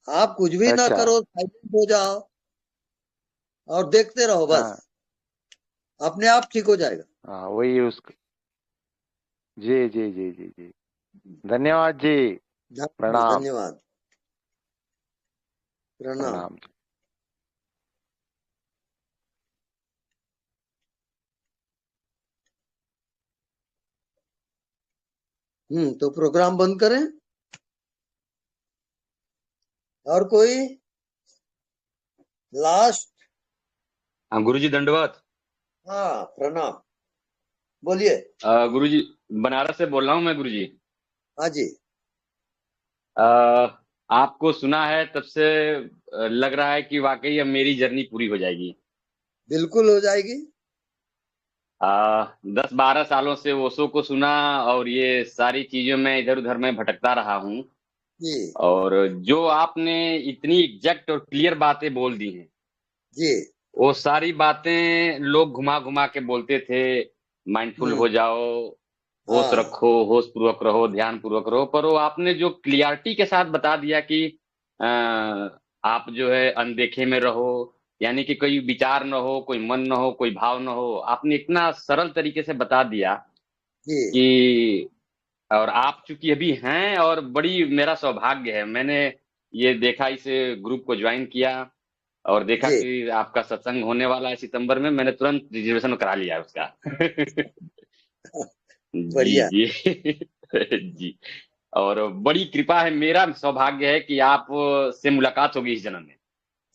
आप कुछ भी ना अच्छा। करो, साइलेंट हो जाओ और देखते रहो, बस हाँ। अपने आप ठीक हो जाएगा। हाँ वही उसका। जी जी जी जी जी, धन्यवाद जी। प्रणाम। धन्यवाद। प्रणाम। प्रणाम। तो प्रोग्राम बंद करें। और कोई लास्ट? हाँ गुरुजी दंडवत। हाँ प्रणाम, बोलिए। गुरुजी बनारस से बोल रहा हूँ मैं गुरुजी। हाँ जी। आपको सुना है तब से लग रहा है कि वाकई अब मेरी जर्नी पूरी हो जाएगी। बिल्कुल हो जाएगी। 10-12 सालों से ओशो को सुना और ये सारी चीजों में इधर उधर में भटकता रहा हूँ। जी और जो आपने इतनी एग्जैक्ट और क्लियर बातें बोल दी हैं जी, वो सारी बातें लोग घुमा घुमा के बोलते थे, माइंडफुल हो जाओ, होश रखो, होश पूर्वक रहो, ध्यान पूर्वक रहो, पर वो आपने जो क्लियरिटी के साथ बता दिया कि आप जो है अनदेखे में रहो, यानी कि कोई विचार न हो, कोई मन न हो, कोई भाव न हो, आपने इतना सरल तरीके से बता दिया कि और आप चूंकि अभी हैं और बड़ी मेरा सौभाग्य है, मैंने ये देखा, इस ग्रुप को ज्वाइन किया और देखा कि आपका सत्संग होने वाला है सितंबर में, मैंने तुरंत रिजर्वेशन करा लिया उसका। बढ़िया। जी जी। और बड़ी कृपा है, मेरा सौभाग्य है कि आप से मुलाकात होगी इस जन्म में।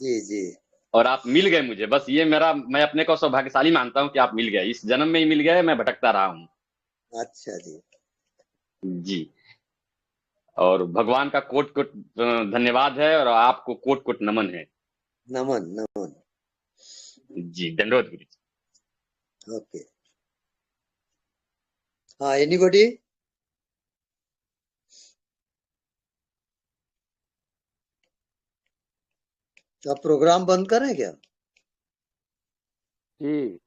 जी जी। और आप मिल गए मुझे, बस ये मैं अपने को सौभाग्यशाली मानता हूँ कि आप मिल गए, इस जन्म में ही मिल गए, मैं भटकता रहा हूँ। अच्छा जी। जी। और भगवान का कोट कोट धन्यवाद है और आपको कोट कोट नमन है। नमन नमन। जी, दंडवत गुरु जी। ओके। हाँ, एनीबॉडी? तो आप प्रोग्राम बंद करें क्या? जी